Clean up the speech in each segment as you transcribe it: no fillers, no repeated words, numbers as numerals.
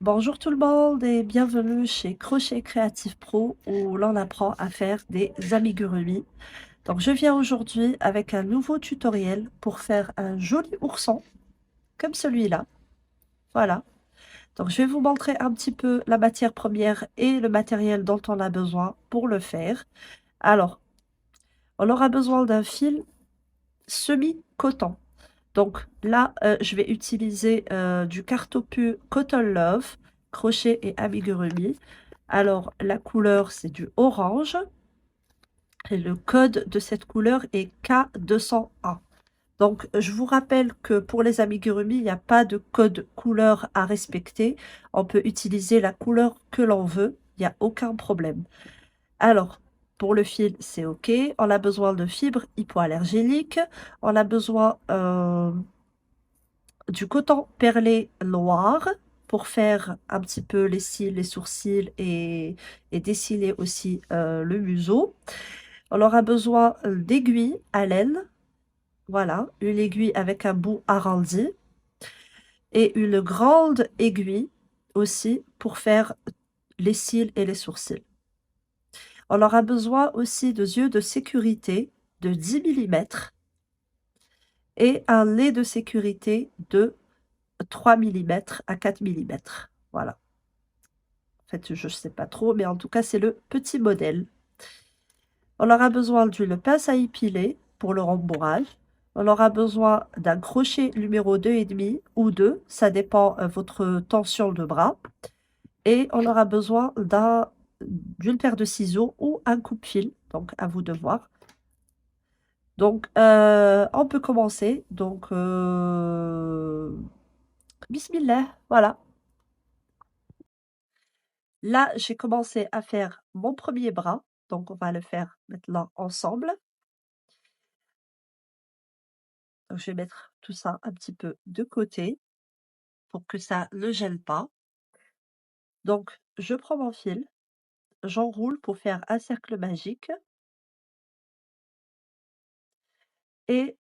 Bonjour tout le monde et bienvenue chez Crochet Créatif Pro où l'on apprend à faire des amigurumis. Donc je viens aujourd'hui avec un nouveau tutoriel pour faire un joli ourson comme celui-là. Voilà. Donc je vais vous montrer un petit peu la matière première et le matériel dont on a besoin pour le faire. Alors, on aura besoin d'un fil semi-coton. Donc là, je vais utiliser du Cartopu Cotton Love, crochet et amigurumi. Alors, la couleur, c'est du orange. Et le code de cette couleur est K201. Donc, je vous rappelle que pour les amigurumis, il n'y a pas de code couleur à respecter. On peut utiliser la couleur que l'on veut. Il n'y a aucun problème. Alors, pour le fil, c'est OK. On a besoin de fibres hypoallergéniques. On a besoin du coton perlé noir pour faire un petit peu les cils, les sourcils et dessiner aussi le museau. On aura besoin d'aiguilles à laine. Voilà, une aiguille avec un bout arrondi et une grande aiguille aussi pour faire les cils et les sourcils. On aura besoin aussi de yeux de sécurité de 10 mm et un lait de sécurité de 3 mm à 4 mm. Voilà. En fait, je ne sais pas trop, mais en tout cas, c'est le petit modèle. On aura besoin d'une pince à épiler pour le rembourrage. On aura besoin d'un crochet numéro 2,5 ou 2, ça dépend votre tension de bras. Et on aura besoin d'une paire de ciseaux ou un coupe-fil, donc à vous de voir. Donc, on peut commencer. Donc, bismillah, voilà. Là, j'ai commencé à faire mon premier bras, donc on va le faire maintenant ensemble. Donc, je vais mettre tout ça un petit peu de côté pour que ça ne gêne pas. Donc, je prends mon fil, j'enroule pour faire un cercle magique et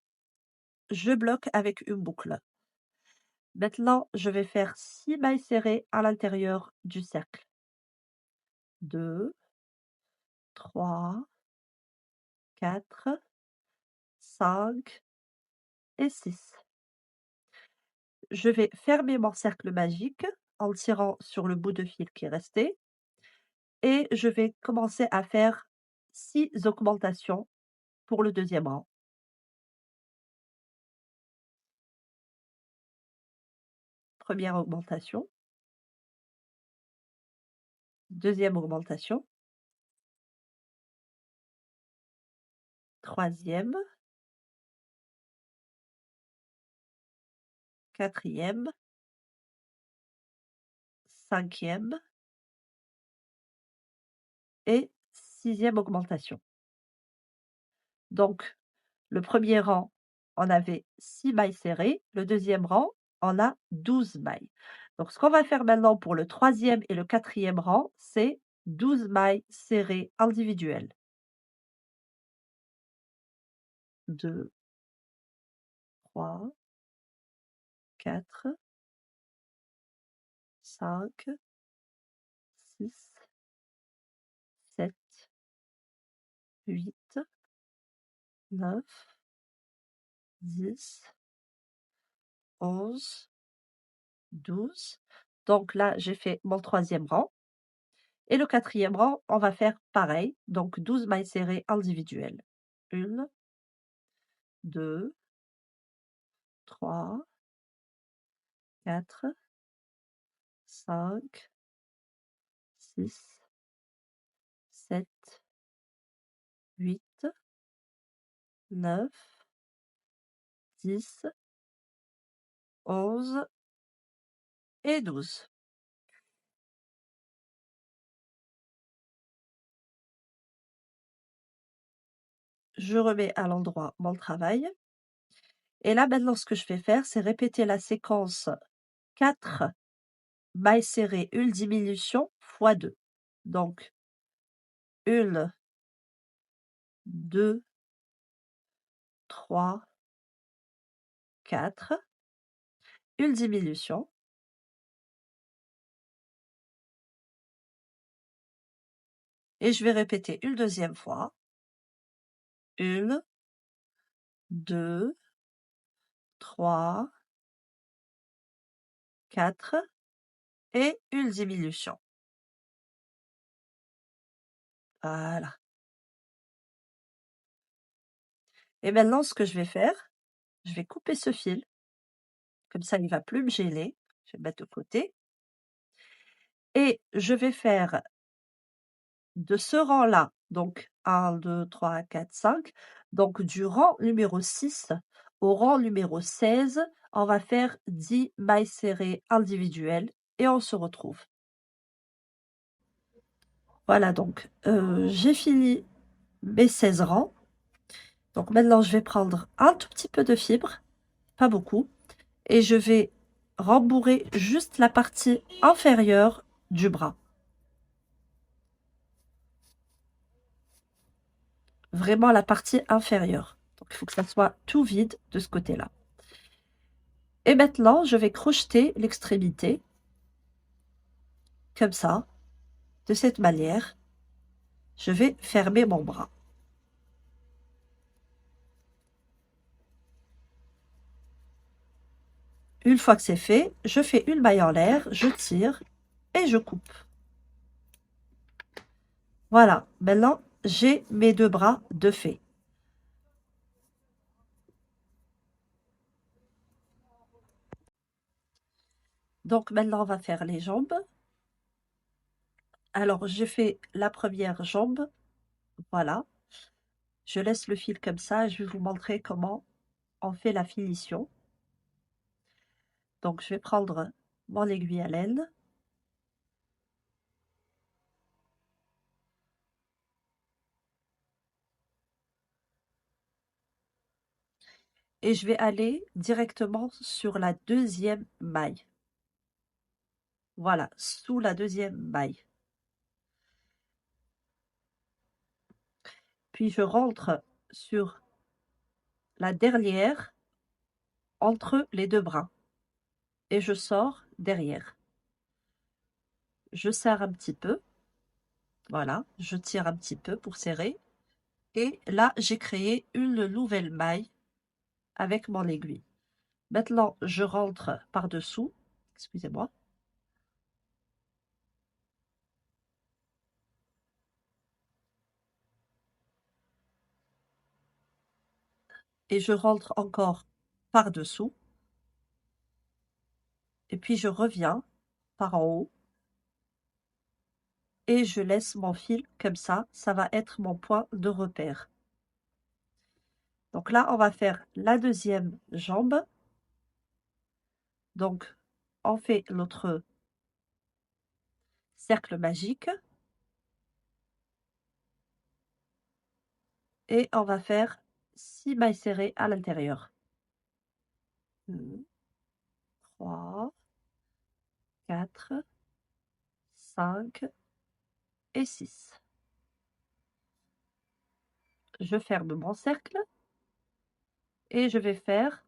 je bloque avec une boucle. Maintenant, je vais faire 6 mailles serrées à l'intérieur du cercle. 2, 3, 4, 5 et 6. Je vais fermer mon cercle magique en tirant sur le bout de fil qui est resté et je vais commencer à faire 6 augmentations pour le deuxième rang. Première augmentation, deuxième augmentation, troisième, quatrième, cinquième et sixième augmentation. Donc, le premier rang, on avait 6 mailles serrées. Le deuxième rang, on a 12 mailles. Donc, ce qu'on va faire maintenant pour le troisième et le quatrième rang, c'est 12 mailles serrées individuelles. 2, 3, 4, 5, 6, 7, 8, 9, 10, 11, 12. Donc là, j'ai fait mon troisième rang. Et le quatrième rang, on va faire pareil. Donc 12 mailles serrées individuelles. 1, 2, 3, 4, 5, 6, 7, 8, 9, 10, 11 et 12. Je remets à l'endroit mon travail. Et là, maintenant, ce que je vais faire, c'est répéter la séquence 4 mailles serrées, une diminution fois 2. Donc, 1, 2, 3, 4, une diminution, Et je vais répéter une deuxième fois. 1, 2, 3, 4 et une diminution. Voilà. Et maintenant, ce que je vais faire, je vais couper ce fil. Comme ça, il va plus me gêner. Je vais le mettre de côté. Et je vais faire de ce rang-là, donc 1, 2, 3, 4, 5, donc du rang numéro 6 au rang numéro 16, on va faire 10 mailles serrées individuelles et on se retrouve. Voilà donc, j'ai fini mes 16 rangs. Donc maintenant, je vais prendre un tout petit peu de fibre, pas beaucoup, et je vais rembourrer juste la partie inférieure du bras. Vraiment la partie inférieure. Donc il faut que ça soit tout vide de ce côté-là. Et maintenant, je vais crocheter l'extrémité, comme ça, de cette manière. Je vais fermer mon bras. Une fois que c'est fait, je fais une maille en l'air, je tire et je coupe. Voilà, maintenant, j'ai mes deux bras de fait. Donc maintenant, on va faire les jambes. Alors, j'ai fait la première jambe. Voilà. Je laisse le fil comme ça. Je vais vous montrer comment on fait la finition. Donc, je vais prendre mon aiguille à laine. Et je vais aller directement sur la deuxième maille. Voilà, sous la deuxième maille. Puis je rentre sur la dernière entre les deux bras. Et je sors derrière. Je serre un petit peu. Voilà, je tire un petit peu pour serrer. Et là, j'ai créé une nouvelle maille avec mon aiguille. Maintenant, je rentre par-dessous. Excusez-moi. Et je rentre encore par-dessous. Et puis je reviens par en haut. Et je laisse mon fil comme ça. Ça va être mon point de repère. Donc là, on va faire la deuxième jambe. Donc, on fait notre cercle magique. Et on va faire 6 mailles serrées à l'intérieur. 2, 3, 4, 5 et 6. Je ferme mon cercle et je vais faire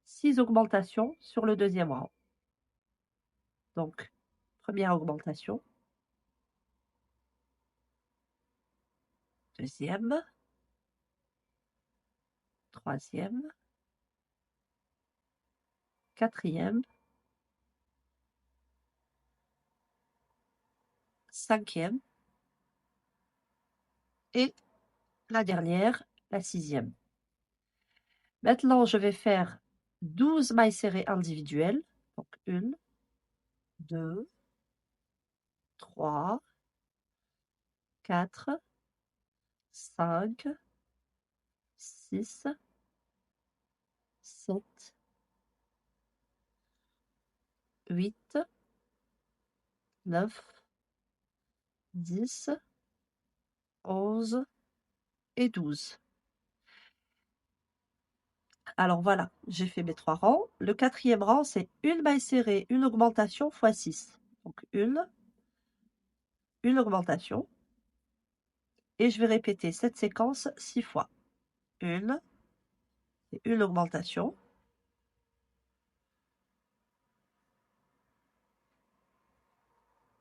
6 augmentations sur le deuxième rang. Donc, première augmentation, deuxième, troisième, quatrième, cinquième et la dernière, la sixième. Maintenant, je vais faire 12 mailles serrées individuelles. Donc, 1, 2, 3, 4, 5, 6, 7, 8, 9, 10, 11 et 12. Alors voilà, j'ai fait mes 3 rangs. Le quatrième rang, c'est une maille serrée, une augmentation fois 6. Donc une augmentation. Et je vais répéter cette séquence 6 fois. Une et une augmentation.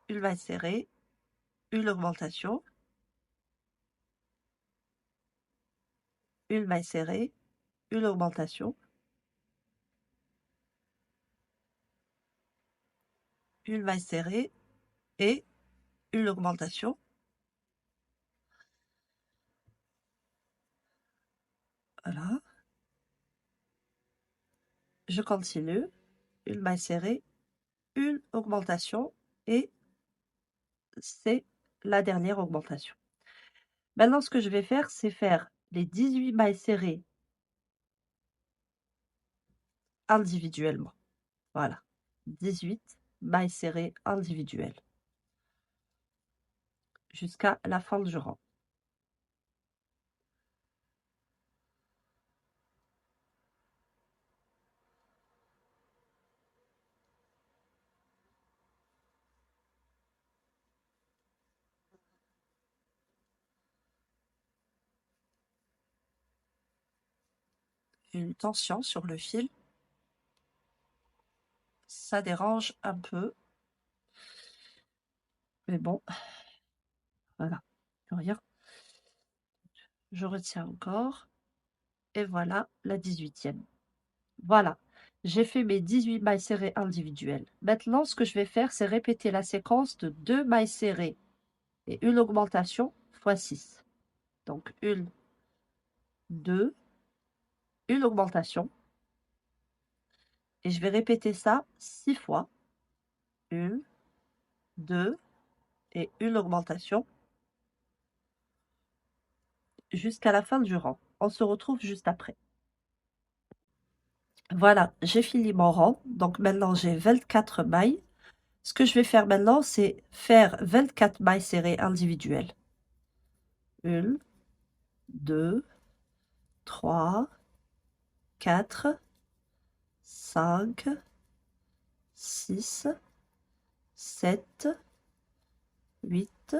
Une maille serrée, une augmentation une maille serrée, une augmentation, une maille serrée et une augmentation. Voilà. Je continue, une maille serrée, une augmentation et c'est la dernière augmentation. Maintenant, ce que je vais faire, c'est faire les 18 mailles serrées individuellement. Voilà, 18 mailles serrées individuelles jusqu'à la fin du rang. Une tension sur le fil, ça dérange un peu, mais bon, voilà, rien. Je retiens encore et voilà la 18e. Voilà, j'ai fait mes 18 mailles serrées individuelles. Maintenant, ce que je vais faire, c'est répéter la séquence de 2 mailles serrées et une augmentation fois 6. Donc, 1, 2, une augmentation. Et je vais répéter ça 6 fois. 1, 2 et une augmentation jusqu'à la fin du rang. On se retrouve juste après. Voilà, j'ai fini mon rang. Donc maintenant, j'ai 24 mailles. Ce que je vais faire maintenant, c'est faire 24 mailles serrées individuelles. 1, 2, 3, 4, 5, 6, 7, 8,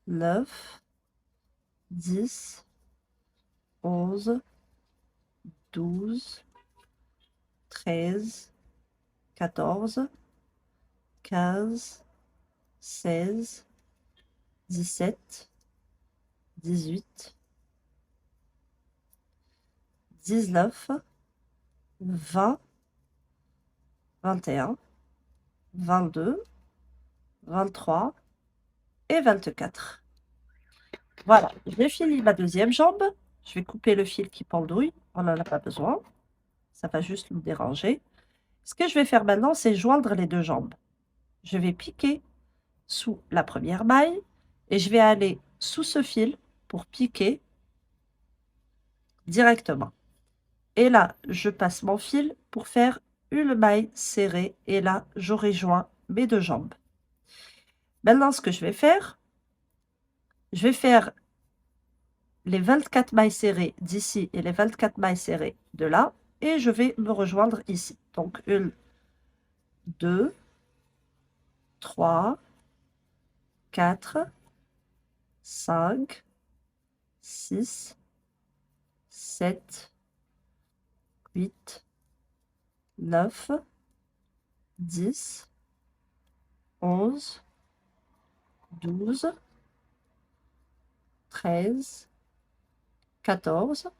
9, 10, 11, 12, 13, 14, 15, 16, 17, 18, 19, 20, 21, 22, 23 et 24. Voilà, j'ai fini ma deuxième jambe. Je vais couper le fil qui pendouille, on n'en a pas besoin. Ça va juste nous déranger. Ce que je vais faire maintenant, c'est joindre les deux jambes. Je vais piquer sous la première maille et je vais aller sous ce fil pour piquer directement. Et là, je passe mon fil pour faire une maille serrée et là, je rejoins mes deux jambes. Maintenant, ce que je vais faire les 24 mailles serrées d'ici et les 24 mailles serrées de là et je vais me rejoindre ici. Donc, 1, 2, 3, 4, 5, 6, 7, 8, 9, 10, 11, 12, 13, 14,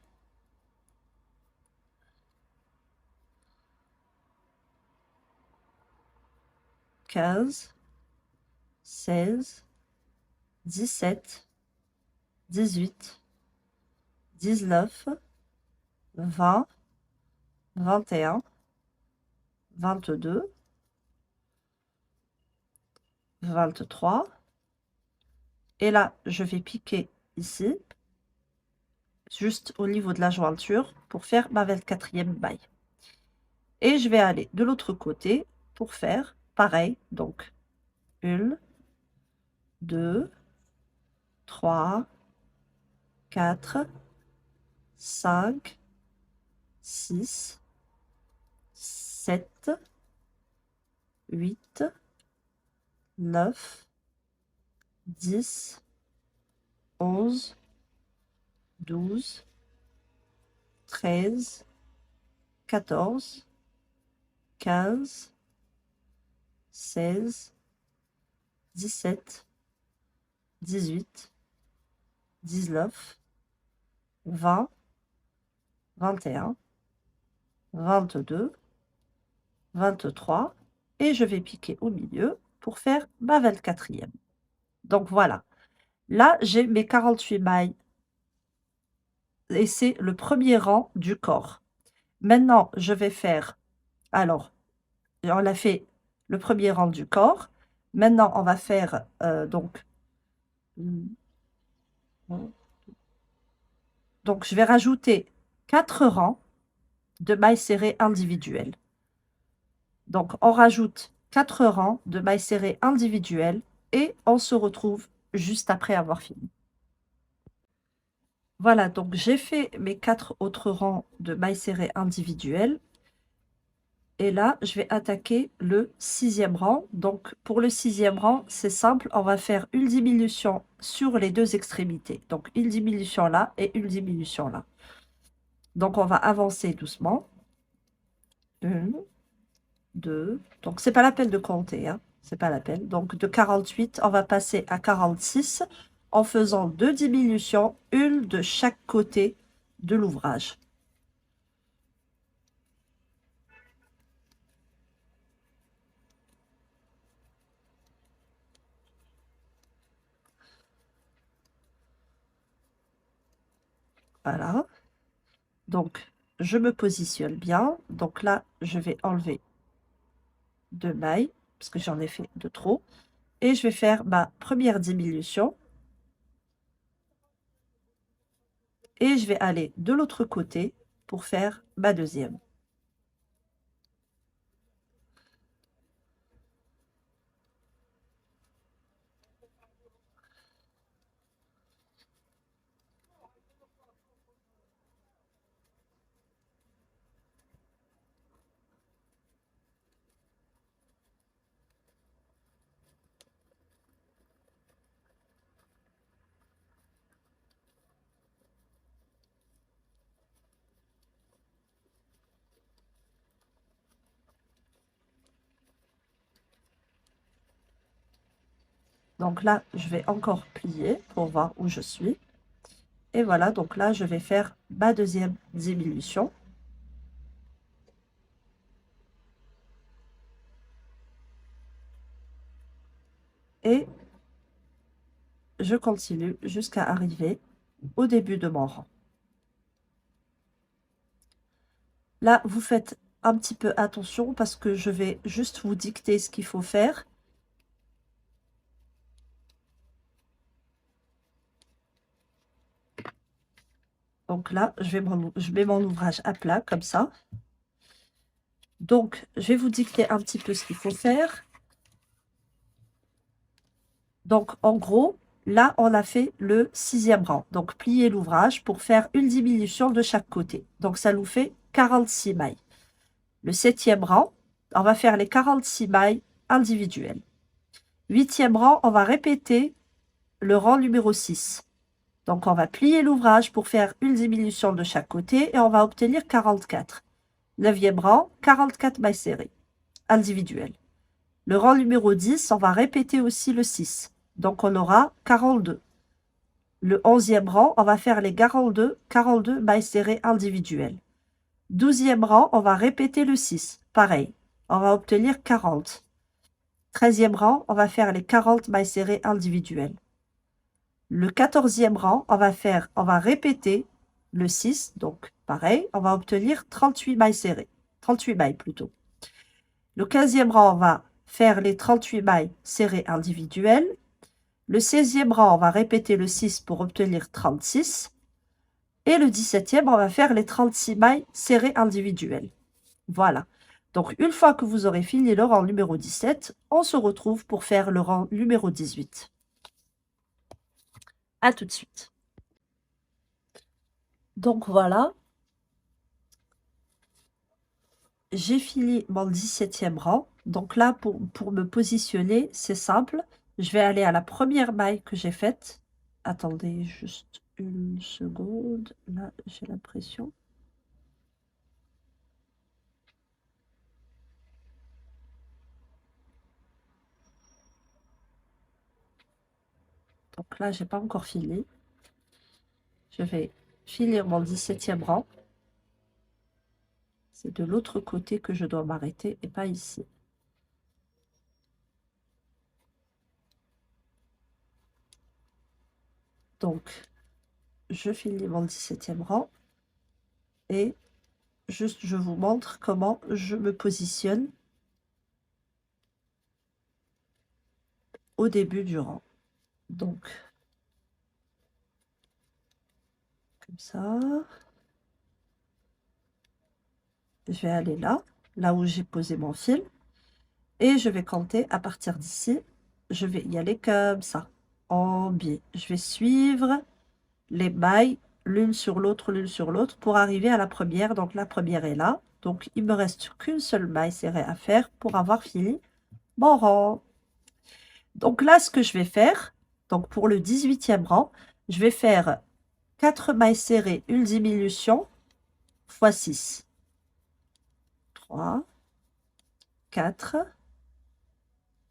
15, 16, 17, 18, 19, 20, 21, 22, 23. Et là, je vais piquer ici, juste au niveau de la jointure, pour faire ma 24e maille. Et je vais aller de l'autre côté pour faire pareil. Donc, 1, 2, 3, 4, 5, 6, 7, 8, 9, 10, 11, 12, 13, 14, 15, 16, 17, 18, 19, 20, 21, 22, 23 et je vais piquer au milieu pour faire ma 24e. Donc voilà, là j'ai mes 48 mailles et c'est le premier rang du corps. Maintenant, je vais faire, alors, on a fait le premier rang du corps. Maintenant, on va faire donc je vais rajouter 4 rangs de mailles serrées individuelles. Donc, on rajoute 4 rangs de mailles serrées individuelles et on se retrouve juste après avoir fini. Voilà, donc j'ai fait mes 4 autres rangs de mailles serrées individuelles. Et là, je vais attaquer le 6e rang. Donc, pour le 6e rang, c'est simple, on va faire une diminution sur les deux extrémités. Donc, une diminution là et une diminution là. Donc, on va avancer doucement. 1, 2. Donc, c'est pas la peine de compter, hein. C'est pas la peine. Donc, de 48, on va passer à 46 en faisant 2 diminutions, une de chaque côté de l'ouvrage. Voilà. Donc, je me positionne bien. Donc là, je vais enlever 2 mailles, parce que j'en ai fait de trop. Et je vais faire ma première diminution. Et je vais aller de l'autre côté pour faire ma deuxième. Donc là, je vais encore plier pour voir où je suis. Et voilà, donc là, je vais faire ma deuxième diminution. Et je continue jusqu'à arriver au début de mon rang. Là, vous faites un petit peu attention parce que je vais juste vous dicter ce qu'il faut faire. Donc là, je mets mon ouvrage à plat comme ça. Donc, je vais vous dicter un petit peu ce qu'il faut faire. Donc, en gros, là, on a fait le 6e rang. Donc, plier l'ouvrage pour faire une diminution de chaque côté. Donc, ça nous fait 46 mailles. Le 7e rang, on va faire les 46 mailles individuelles. 8e rang, on va répéter le rang numéro 6. Donc, on va plier l'ouvrage pour faire une diminution de chaque côté et on va obtenir 44. 9e rang, 44 mailles serrées individuelles. Le rang numéro 10, on va répéter aussi le 6. Donc, on aura 42. Le 11e rang, on va faire les 42 mailles serrées individuelles. 12e rang, on va répéter le 6. Pareil, on va obtenir 40. 13e rang, on va faire les 40 mailles serrées individuelles. Le 14e rang, on va répéter le 6. Donc, pareil, on va obtenir 38 mailles serrées. 38 mailles plutôt. Le 15e rang, on va faire les 38 mailles serrées individuelles. Le 16e rang, on va répéter le 6 pour obtenir 36. Et le 17e, on va faire les 36 mailles serrées individuelles. Voilà. Donc, une fois que vous aurez fini le rang numéro 17, on se retrouve pour faire le rang numéro 18. À tout de suite. Donc, voilà. J'ai fini mon 17e rang. Donc là, pour me positionner, c'est simple. Je vais aller à la première maille que j'ai faite. Attendez juste une seconde. Là, j'ai l'impression. Donc là, j'ai pas encore fini. Je vais finir mon 17e rang. C'est de l'autre côté que je dois m'arrêter et pas ici. Donc, je finis mon 17e rang et juste je vous montre comment je me positionne au début du rang. Donc, comme ça. Je vais aller là où j'ai posé mon fil. Et je vais compter à partir d'ici. Je vais y aller comme ça, en biais. Je vais suivre les mailles l'une sur l'autre pour arriver à la première. Donc la première est là. Donc il me reste qu'une seule maille serrée à faire pour avoir fini mon rang. Donc là, ce que je vais faire, donc pour le 18e rang, je vais faire 4 mailles serrées, une diminution, fois 6. 3, 4,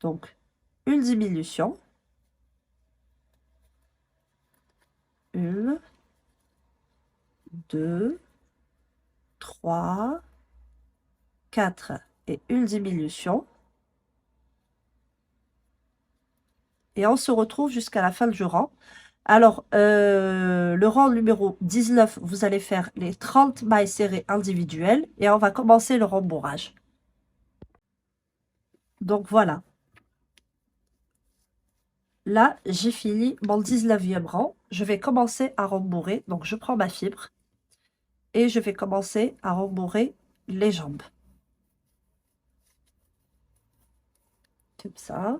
donc une diminution, 1, 2, 3, 4 et une diminution. Et on se retrouve jusqu'à la fin du rang. Alors, le rang numéro 19, vous allez faire les 30 mailles serrées individuelles et on va commencer le rembourrage. Donc voilà. Là, j'ai fini mon 19e rang. Je vais commencer à rembourrer. Donc, je prends ma fibre et je vais commencer à rembourrer les jambes. Comme ça.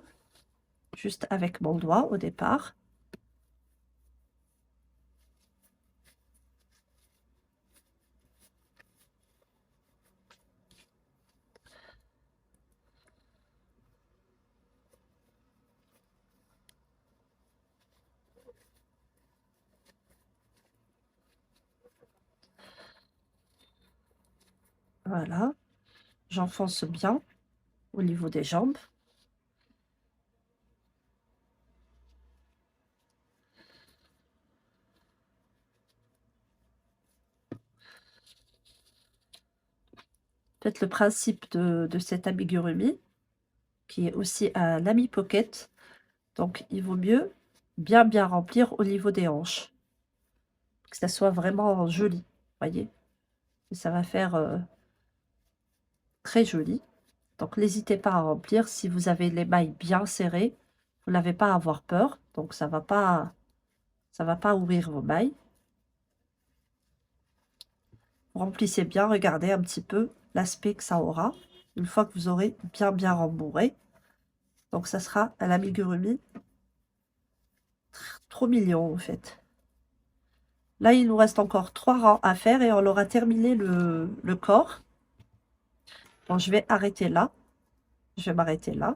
Juste avec mon doigt au départ. Voilà. J'enfonce bien au niveau des jambes. Faites le principe de cet amigurumi, qui est aussi un ami pocket. Donc, il vaut mieux bien remplir au niveau des hanches. Que ça soit vraiment joli, voyez. Et ça va faire très joli. Donc, n'hésitez pas à remplir. Si vous avez les mailles bien serrées, vous n'avez pas à avoir peur. Donc, ça va pas ouvrir vos mailles. Remplissez bien, regardez un petit peu l'aspect que ça aura. Une fois que vous aurez bien rembourré. Donc, ça sera un amigurumi trop mignon, en fait. Là, il nous reste encore 3 rangs à faire et on aura terminé le corps. Donc, je vais arrêter là. Je vais m'arrêter là.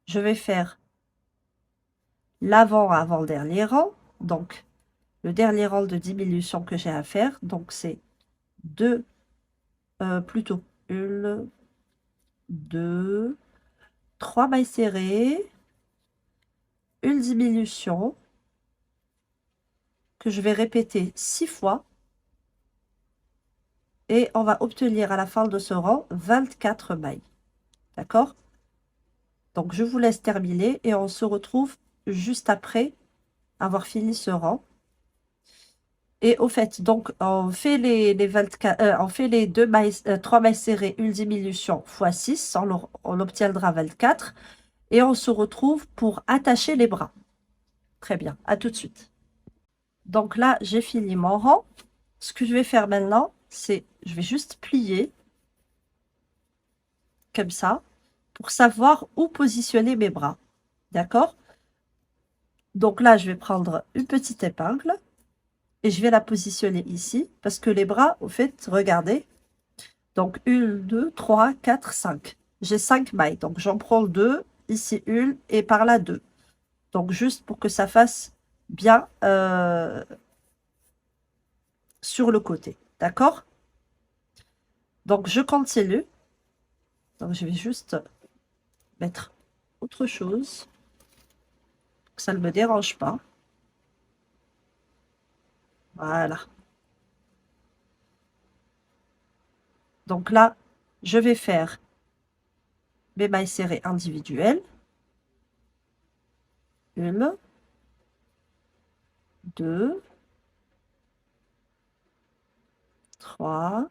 Je vais faire l'avant avant le dernier rang. Donc, le dernier rang de diminution que j'ai à faire. Donc, c'est plutôt 1, 2, 3 mailles serrées. Une diminution que je vais répéter 6 fois. Et on va obtenir à la fin de ce rang 24 mailles. D'accord? Donc, je vous laisse terminer et on se retrouve juste après avoir fini ce rang. Et au fait, donc, on fait les 24, on fait les 3 mailles serrées, une diminution fois 6, on obtiendra 24. Et on se retrouve pour attacher les bras. Très bien, à tout de suite. Donc là, j'ai fini mon rang. Ce que je vais faire maintenant, c'est, je vais juste plier, comme ça, pour savoir où positionner mes bras. D'accord? Donc là, je vais prendre une petite épingle et je vais la positionner ici parce que les bras, au fait, regardez. Donc 1, 2, 3, 4, 5. J'ai 5 mailles. Donc j'en prends 2, ici 1 et par là 2. Donc juste pour que ça fasse bien sur le côté. D'accord? Donc je continue. Donc je vais juste mettre autre chose. Que ça ne me dérange pas. Voilà. Donc là, je vais faire mes mailles serrées individuelles. Une, deux, trois,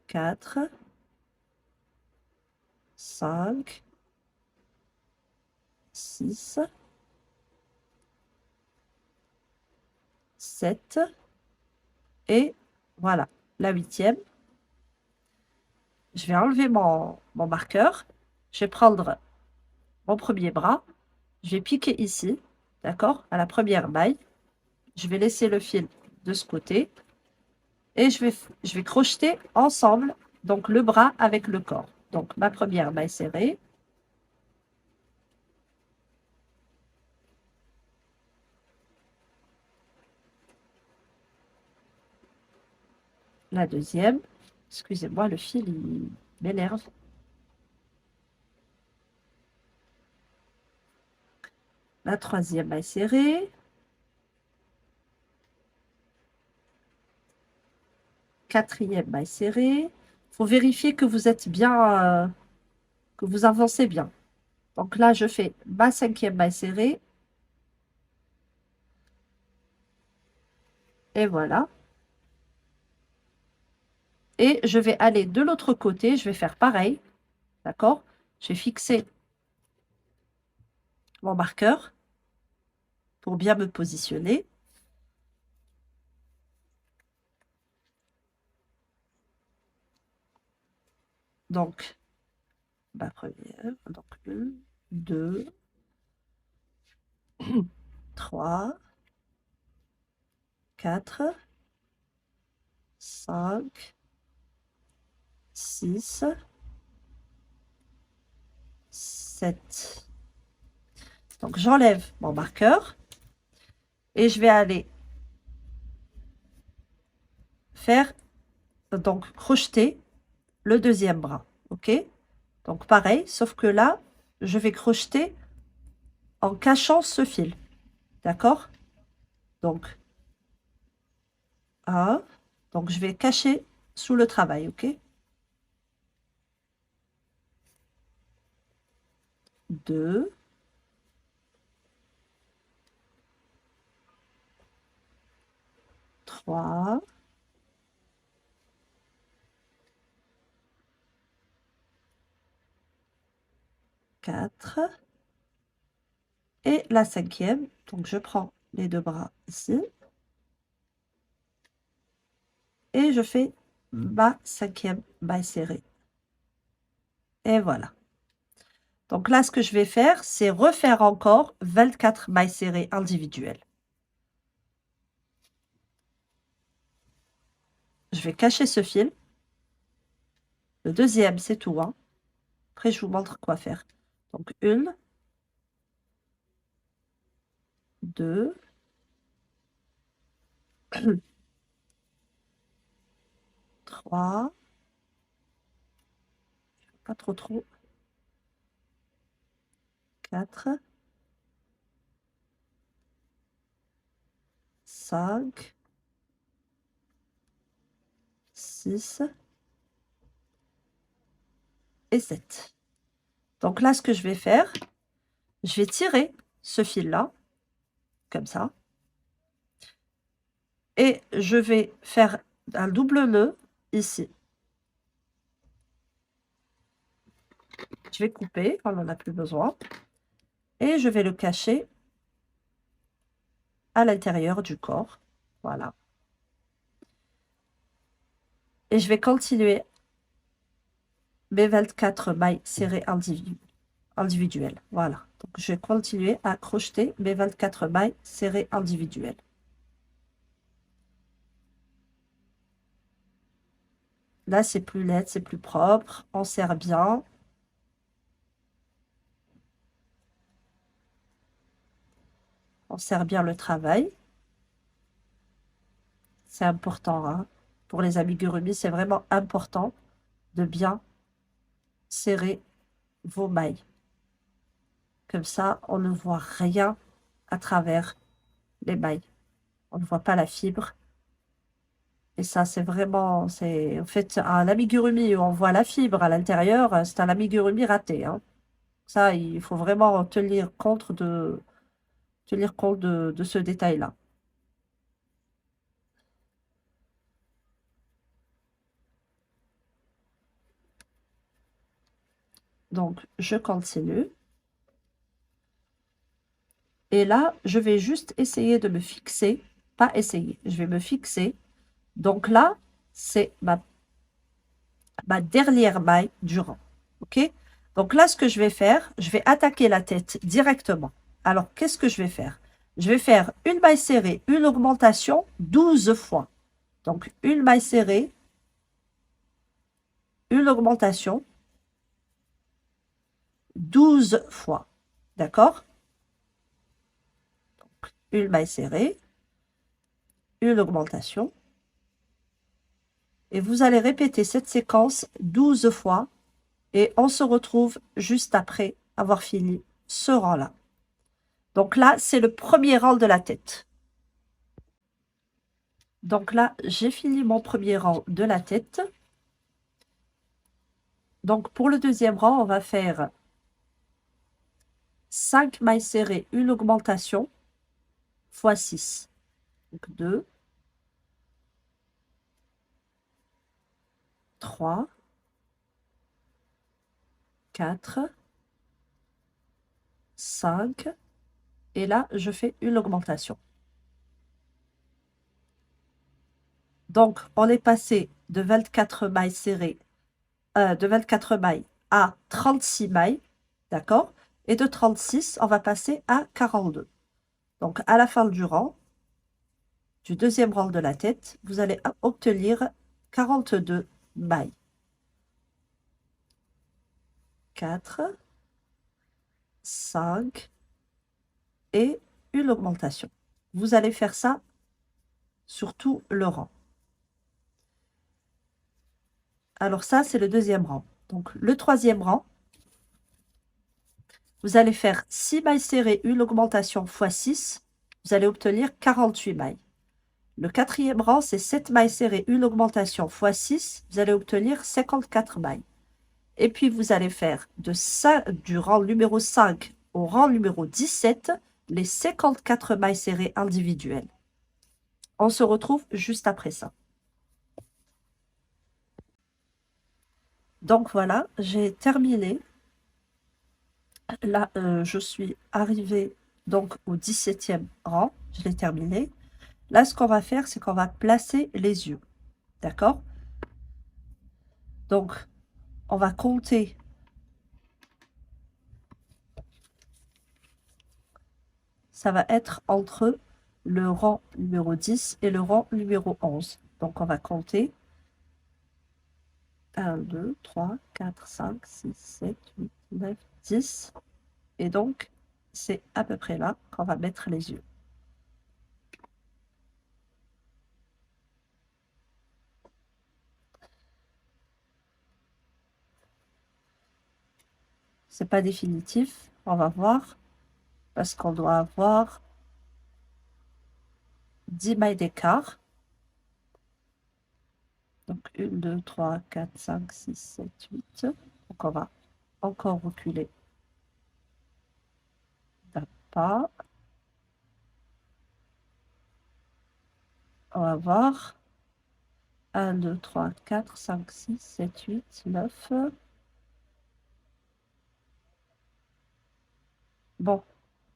quatre, cinq, six, sept, et voilà, la huitième. Je vais enlever mon marqueur. Je vais prendre mon premier bras. Je vais piquer ici, d'accord, à la première maille. Je vais laisser le fil de ce côté. Et je vais crocheter ensemble, donc le bras avec le corps. Donc ma première maille serrée. La deuxième. Excusez-moi, le fil, il m'énerve. La troisième maille serrée. Quatrième maille serrée. Il faut vérifier que vous êtes bien, que vous avancez bien. Donc là, je fais ma cinquième maille serrée. Et voilà. Et je vais aller de l'autre côté. Je vais faire pareil. D'accord? Je vais fixer mon marqueur pour bien me positionner. Donc, ma première. Donc, 1, 2, 3, 4, 5, 6, 7. Donc, j'enlève mon marqueur et je vais aller faire, donc, crocheter le deuxième bras. OK? Donc, pareil, sauf que là, je vais crocheter en cachant ce fil. D'accord? Donc, 1. Donc, je vais cacher sous le travail. OK? 2. 3. 4. Et la cinquième. Donc, je prends les deux bras ici. Et je fais ma cinquième maille serrée. Et voilà. Donc là, ce que je vais faire, c'est refaire encore 24 mailles serrées individuelles. Je vais cacher ce fil. Le deuxième, c'est tout, hein. Après, je vous montre quoi faire. Donc, 1, 2, 3, pas trop, 4, 5, 6 et 7. Donc là, ce que je vais faire, je vais tirer ce fil-là, comme ça. Et je vais faire un double nœud ici. Je vais couper, on n'en a plus besoin. Et je vais le cacher à l'intérieur du corps. Voilà. Et je vais continuer mes 24 mailles serrées individuelles. Voilà. Donc, je vais continuer à crocheter mes 24 mailles serrées individuelles. Là, c'est plus net, c'est plus propre. On serre bien. On serre bien le travail. C'est important, hein. Pour les amigurumis, c'est vraiment important de bien serrer vos mailles. Comme ça, on ne voit rien à travers les mailles. On ne voit pas la fibre. Et ça, c'est vraiment, c'est, en fait, un amigurumi où on voit la fibre à l'intérieur, c'est un amigurumi raté, hein. Ça, il faut vraiment tenir compte de ce détail-là. Donc, je continue. Et là, je vais juste essayer de me fixer. Pas essayer, je vais me fixer. Donc là, c'est ma dernière maille du rang. OK? Donc là, ce que je vais faire, je vais attaquer la tête directement. Alors, qu'est-ce que je vais faire? Je vais faire une maille serrée, une augmentation 12 fois. Donc, une maille serrée, une augmentation 12 fois. D'accord? Une maille serrée, une augmentation. Et vous allez répéter cette séquence 12 fois. Et on se retrouve juste après avoir fini ce rang-là. Donc là, c'est le premier rang de la tête. Donc là, j'ai fini mon premier rang de la tête. Donc pour le deuxième rang, on va faire 5 mailles serrées, une augmentation, fois 6. Donc 2, 3, 4, 5. Et là, je fais une augmentation. Donc, on est passé de 24 mailles serrées, de 24 mailles à 36 mailles, d'accord? Et de 36, on va passer à 42. Donc, à la fin du rang, du deuxième rang de la tête, vous allez obtenir 42 mailles. 4, 5 et une augmentation. Vous allez faire ça sur tout le rang. Alors ça, c'est le deuxième rang. Donc, le troisième rang, vous allez faire 6 mailles serrées, une augmentation fois 6. Vous allez obtenir 48 mailles. Le quatrième rang, c'est 7 mailles serrées, une augmentation fois 6. Vous allez obtenir 54 mailles. Et puis, vous allez faire du rang numéro 5 au rang numéro 17, les 54 mailles serrées individuelles. On se retrouve juste après ça. Donc voilà, j'ai terminé. Là, je suis arrivée donc au 17e rang. Je l'ai terminé. Là, ce qu'on va faire, c'est qu'on va placer les yeux. D'accord? Donc, on va compter. Ça va être entre le rang numéro 10 et le rang numéro 11. Donc, on va compter 1, 2, 3, 4, 5, 6, 7, 8, 9, 10. Et donc, c'est à peu près là qu'on va mettre les yeux. C'est pas définitif, on va voir, parce qu'on doit avoir 10 mailles d'écart. Donc 1, 2, 3, 4, 5, 6, 7, 8. Donc on va encore reculer d'un pas. On va voir 1, 2, 3, 4, 5, 6, 7, 8, 9. Bon,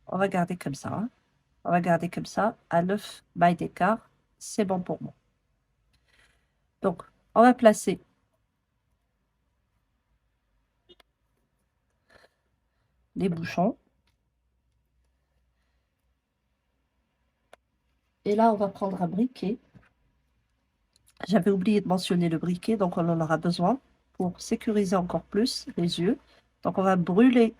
on va garder comme ça, hein. On va garder comme ça, à 9 mailles d'écart, c'est bon pour moi. Donc, on va placer les bouchons. Et là, on va prendre un briquet. J'avais oublié de mentionner le briquet, donc on en aura besoin pour sécuriser encore plus les yeux. Donc, on va brûler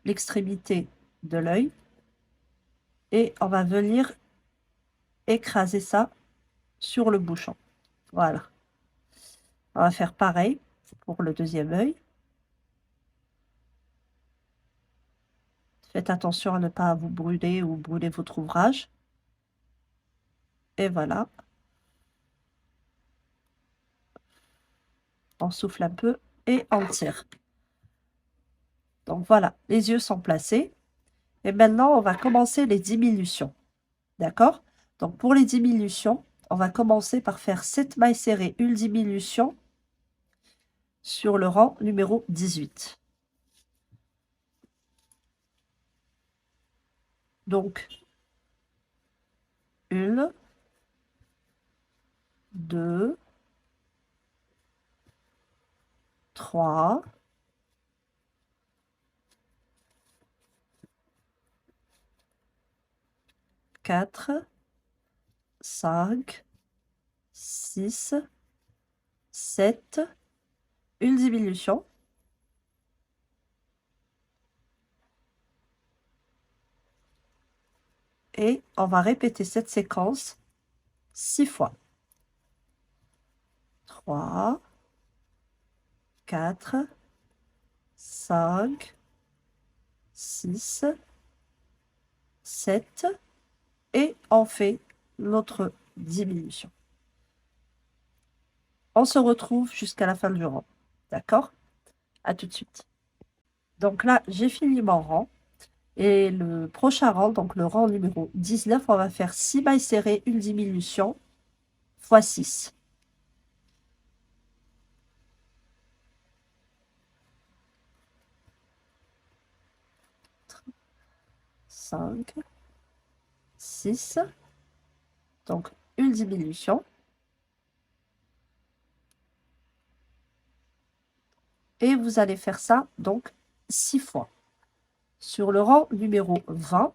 l'extrémité de l'œil et on va venir écraser ça sur le bouchon. Voilà. On va faire pareil pour le deuxième œil. Faites attention à ne pas vous brûler ou brûler votre ouvrage. Et voilà, on souffle un peu et on tire. Donc voilà, les yeux sont placés. Et maintenant, on va commencer les diminutions. D'accord? Donc pour les diminutions, on va commencer par faire 7 mailles serrées, une diminution sur le rang numéro 18. Donc, 1, 2, 3, 4, 5, 6, 7, une diminution. Et on va répéter cette séquence 6 fois. 3, 4, 5, 6, 7, et on fait notre diminution. On se retrouve jusqu'à la fin du rang. D'accord? À tout de suite. Donc là, j'ai fini mon rang. Et le prochain rang, donc le rang numéro 19, on va faire 6 mailles serrées, une diminution, fois 6. 5, 6, donc une diminution. Et vous allez faire ça donc 6 fois. Sur le rang numéro 20,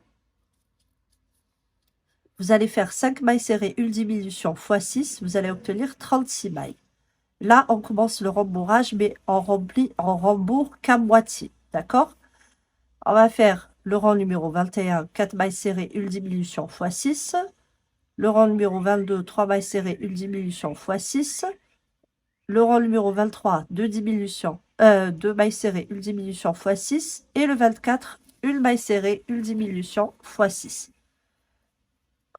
vous allez faire 5 mailles serrées, une diminution fois 6, vous allez obtenir 36 mailles. Là, on commence le rembourrage, mais on rembourre qu'à moitié, d'accord? On va faire le rang numéro 21, 4 mailles serrées, une diminution fois 6. Le rang numéro 22, 3 mailles serrées, une diminution fois 6. Le rang numéro 23, 2 diminutions, 2 mailles serrées, une diminution fois 6. Et le 24, une maille serrée, une diminution fois 6.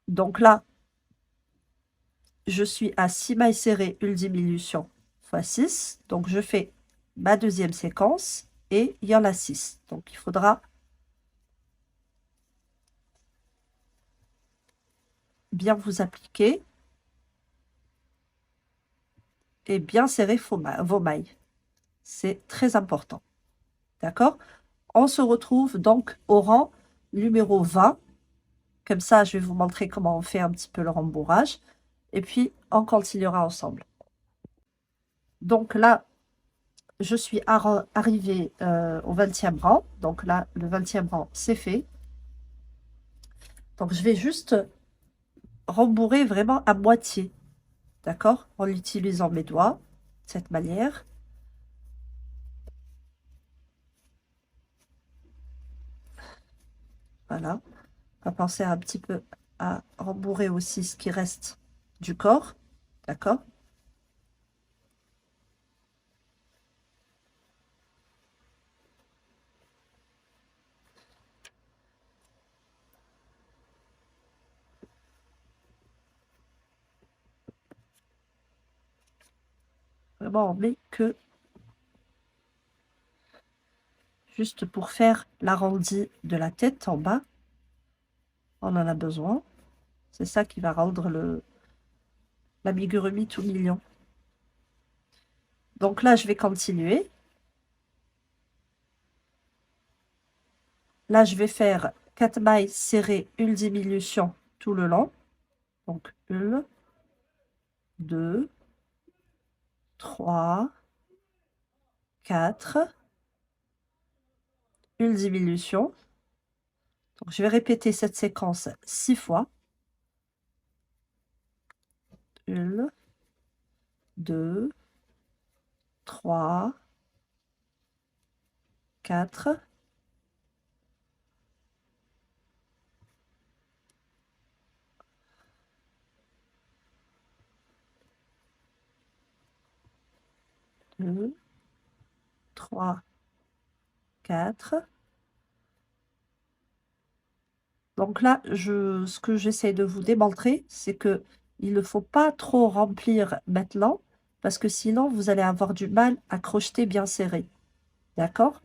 Donc là, je suis à 6 mailles serrées, une diminution fois 6. Donc je fais ma deuxième séquence et il y en a 6. Donc il faudra bien vous appliquer et bien serrer vos mailles. C'est très important. D'accord? On se retrouve donc au rang numéro 20. Comme ça, je vais vous montrer comment on fait un petit peu le rembourrage. Et puis, on continuera ensemble. Donc là, je suis arrivée au 20e rang. Donc là, le 20e rang, c'est fait. Donc, je vais juste rembourrer vraiment à moitié. D'accord? En utilisant mes doigts, de cette manière. Voilà. On va penser un petit peu à rembourrer aussi ce qui reste du corps. D'accord? Vraiment, on met que juste pour faire l'arrondi de la tête en bas. On en a besoin. C'est ça qui va rendre l'amigurumi tout mignon. Donc là, je vais continuer. Là, je vais faire 4 mailles serrées, une diminution tout le long. Donc 1, 2, 3, 4, une diminution. Donc je vais répéter cette séquence 6 fois. 1, 2, 3, 4, 2, 3, 4, Donc là, ce que j'essaie de vous démontrer, c'est que il ne faut pas trop remplir maintenant, parce que sinon, vous allez avoir du mal à crocheter bien serré. D'accord?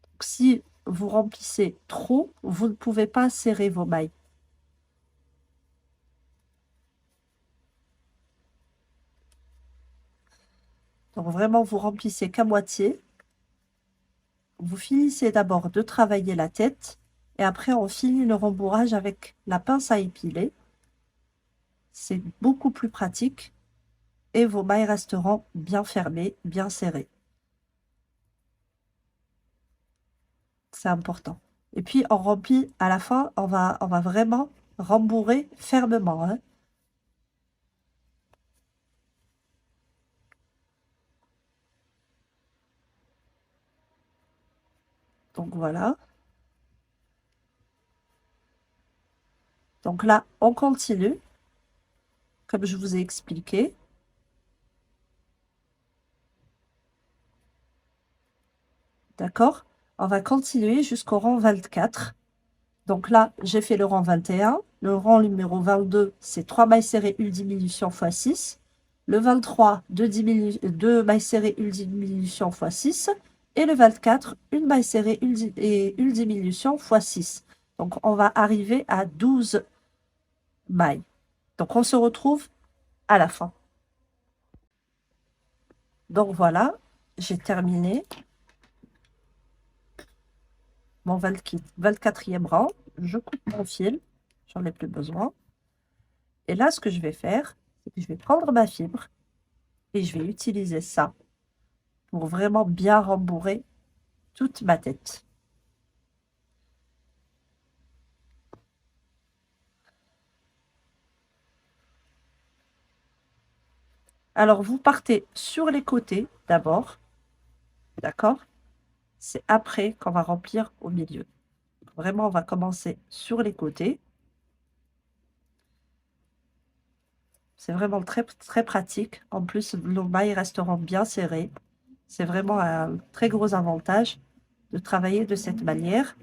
Donc, si vous remplissez trop, vous ne pouvez pas serrer vos mailles. Donc vraiment, vous remplissez qu'à moitié. Vous finissez d'abord de travailler la tête et après on finit le rembourrage avec la pince à épiler. C'est beaucoup plus pratique et vos mailles resteront bien fermées, bien serrées. C'est important. Et puis on remplit à la fin, on va vraiment rembourrer fermement, hein. Donc voilà. Donc là, on continue, comme je vous ai expliqué. D'accord? On va continuer jusqu'au rang 24. Donc là, j'ai fait le rang 21. Le rang numéro 22, c'est 3 mailles serrées, une diminution x 6. Le 23, 2 mailles serrées, une diminution x 6. Et le 24, une maille serrée et une diminution x 6. Donc, on va arriver à 12 mailles. Donc, on se retrouve à la fin. Donc, voilà, j'ai terminé mon 24e rang. Je coupe mon fil, j'en ai plus besoin. Et là, ce que je vais faire, c'est que je vais prendre ma fibre et je vais utiliser ça pour vraiment bien rembourrer toute ma tête. Alors, vous partez sur les côtés d'abord, d'accord? C'est après qu'on va remplir au milieu. Vraiment, on va commencer sur les côtés. C'est vraiment très, très pratique. En plus, nos mailles resteront bien serrées. C'est vraiment un très gros avantage de travailler de cette manière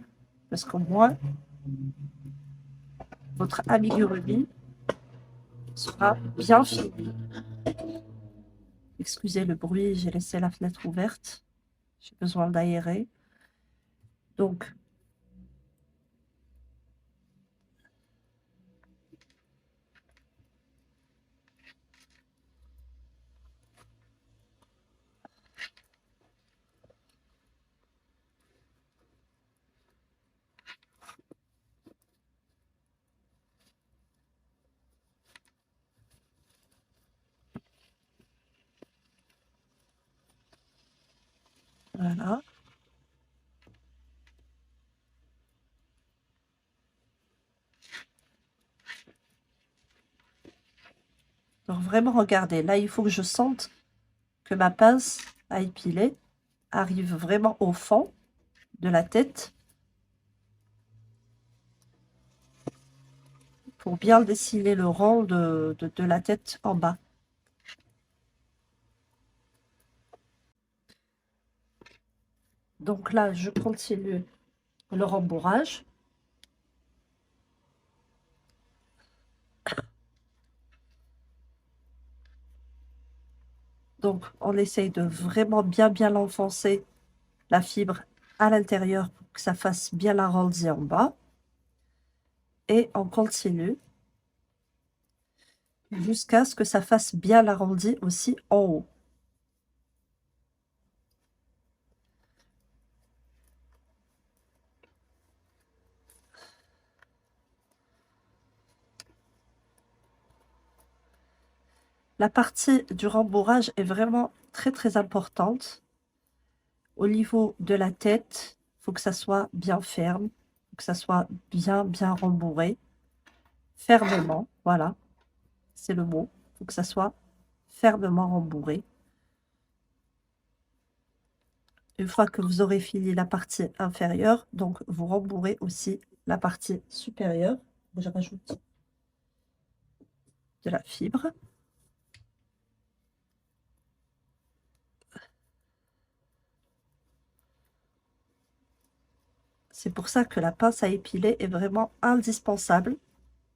parce qu'au moins, votre amigurumi sera bien fini. Excusez le bruit, j'ai laissé la fenêtre ouverte. J'ai besoin d'aérer. Donc, voilà. Donc, vraiment, regardez. Là, il faut que je sente que ma pince à épiler arrive vraiment au fond de la tête pour bien dessiner le rang de la tête en bas. Donc là, je continue le rembourrage. Donc, on essaye de vraiment bien l'enfoncer, la fibre à l'intérieur pour que ça fasse bien l'arrondi en bas. Et on continue jusqu'à ce que ça fasse bien l'arrondi aussi en haut. La partie du rembourrage est vraiment très importante. Au niveau de la tête, il faut que ça soit bien ferme, que ça soit bien rembourré, fermement, voilà, c'est le mot. Il faut que ça soit fermement rembourré. Une fois que vous aurez fini la partie inférieure, donc vous rembourrez aussi la partie supérieure. Je rajoute de la fibre. C'est pour ça que la pince à épiler est vraiment indispensable,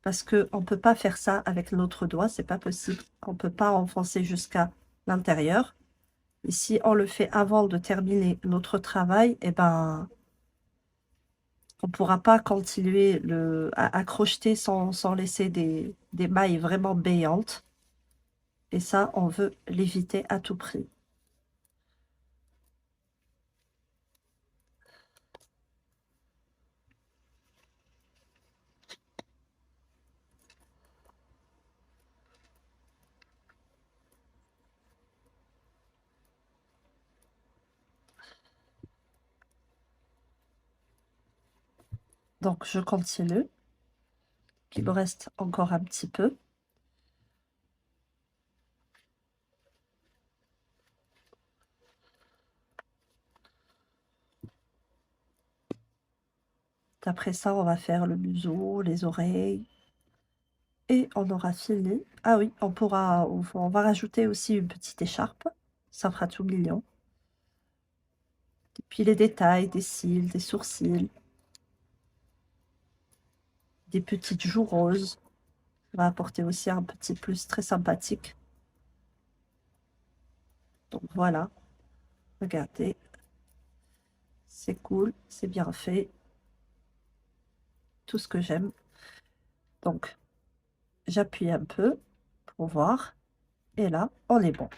parce qu'on ne peut pas faire ça avec l'autre doigt, c'est pas possible. On ne peut pas enfoncer jusqu'à l'intérieur. Et si on le fait avant de terminer notre travail, eh ben, on ne pourra pas continuer à crocheter sans laisser des mailles vraiment béantes. Et ça, on veut l'éviter à tout prix. Donc, je continue. Il me reste encore un petit peu. Après ça, on va faire le museau, les oreilles. Et on aura fini. Ah oui, on va rajouter aussi une petite écharpe. Ça fera tout mignon. Et puis les détails, des cils, des sourcils, des petites joues roses. Ça va apporter aussi un petit plus très sympathique. Donc voilà, regardez. C'est cool, c'est bien fait. Tout ce que j'aime. Donc, j'appuie un peu pour voir. Et là, on est bon.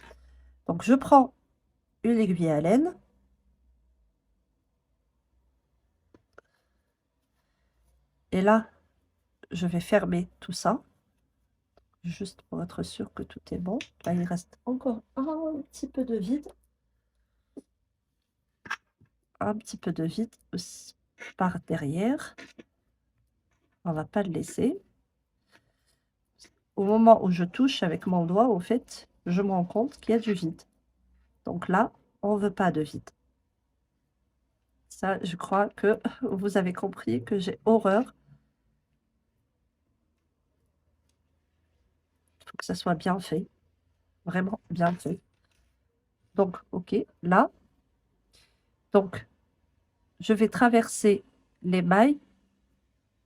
Donc, je prends une aiguille à laine. Et là, je vais fermer tout ça. Juste pour être sûr que tout est bon. Là, il reste encore un petit peu de vide. Un petit peu de vide aussi par derrière. On va pas le laisser. Au moment où je touche avec mon doigt, au fait, je me rends compte qu'il y a du vide. Donc là, on veut pas de vide. Ça, je crois que vous avez compris que j'ai horreur. Il faut que ça soit bien fait. Vraiment bien fait. Donc, OK, là. Donc, je vais traverser les mailles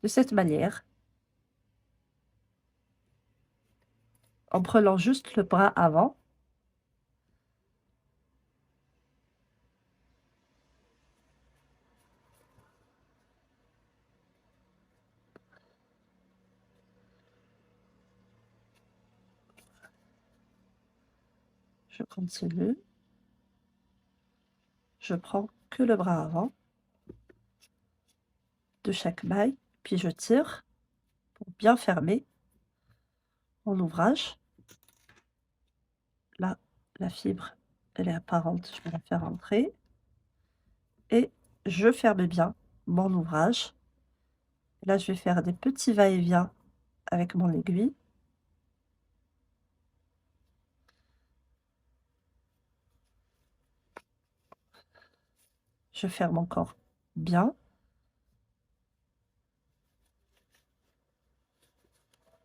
de cette manière. En prenant juste le bras avant. Je continue. Je prends que le bras avant de chaque maille, puis je tire pour bien fermer mon ouvrage. Là, la fibre, elle est apparente, je vais la faire entrer. Et je ferme bien mon ouvrage. Là, je vais faire des petits va-et-vient avec mon aiguille. Je ferme encore bien.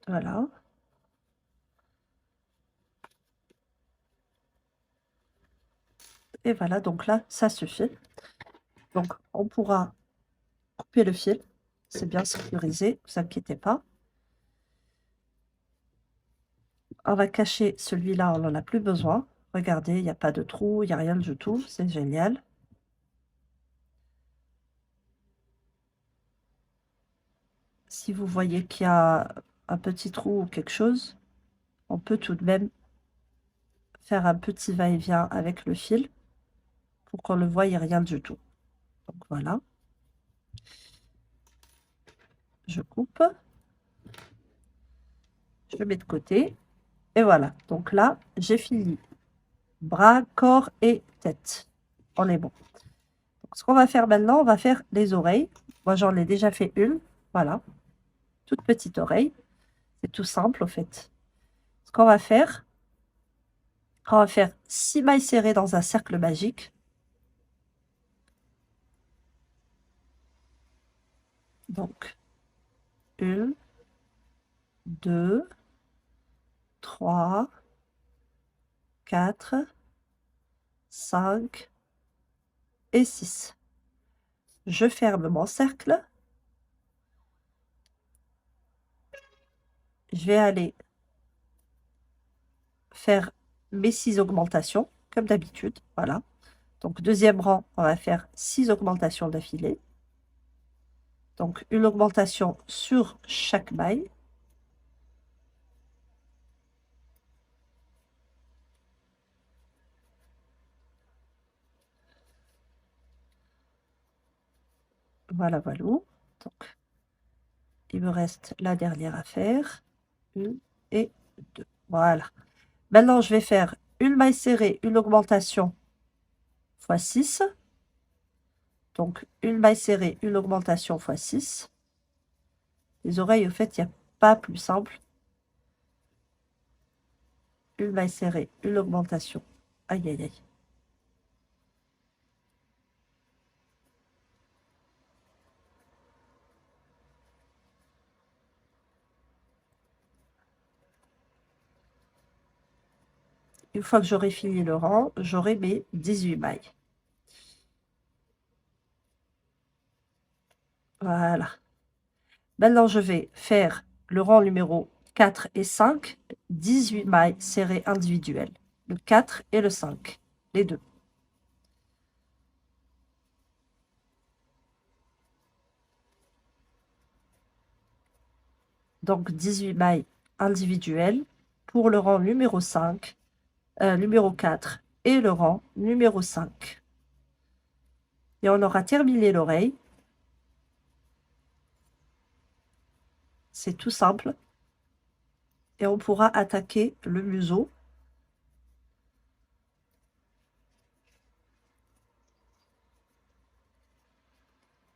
Voilà. Et voilà, donc là, ça suffit. Donc, on pourra couper le fil. C'est bien sécurisé, ne vous inquiétez pas. On va cacher celui-là, on n'en a plus besoin. Regardez, il n'y a pas de trou, il n'y a rien du tout. C'est génial. Si vous voyez qu'il y a un petit trou ou quelque chose, on peut tout de même faire un petit va-et-vient avec le fil pour qu'on ne voie rien du tout. Donc voilà. Je coupe. Je le mets de côté. Et voilà. Donc là, j'ai fini. Bras, corps et tête. On est bon. Donc, ce qu'on va faire maintenant, on va faire les oreilles. Moi, j'en ai déjà fait une. Voilà. Toute petite oreille. C'est tout simple, au fait. Ce qu'on va faire, on va faire 6 mailles serrées dans un cercle magique. Donc, 1, 2, 3, 4, 5 et 6. je ferme mon cercle. Je vais aller faire mes 6 augmentations, comme d'habitude. Voilà. Donc, deuxième rang, on va faire 6 augmentations d'affilée. Donc, une augmentation sur chaque maille. Voilà, voilà. Donc, il me reste la dernière à faire. Une et deux. Voilà. Maintenant, je vais faire une maille serrée, une augmentation x 6. Donc, une maille serrée, une augmentation x 6. Les oreilles, au fait, il n'y a pas plus simple. Une maille serrée, une augmentation. Aïe, aïe, aïe. Une fois que j'aurai fini le rang, j'aurai mes 18 mailles. Voilà. Maintenant, je vais faire le rang numéro 4 et 5, 18 mailles serrées individuelles. Le 4 et le 5, les deux. Donc, 18 mailles individuelles pour le rang numéro 5, numéro 4 et le rang numéro 5. Et on aura terminé l'oreille. C'est tout simple. Et on pourra attaquer le museau.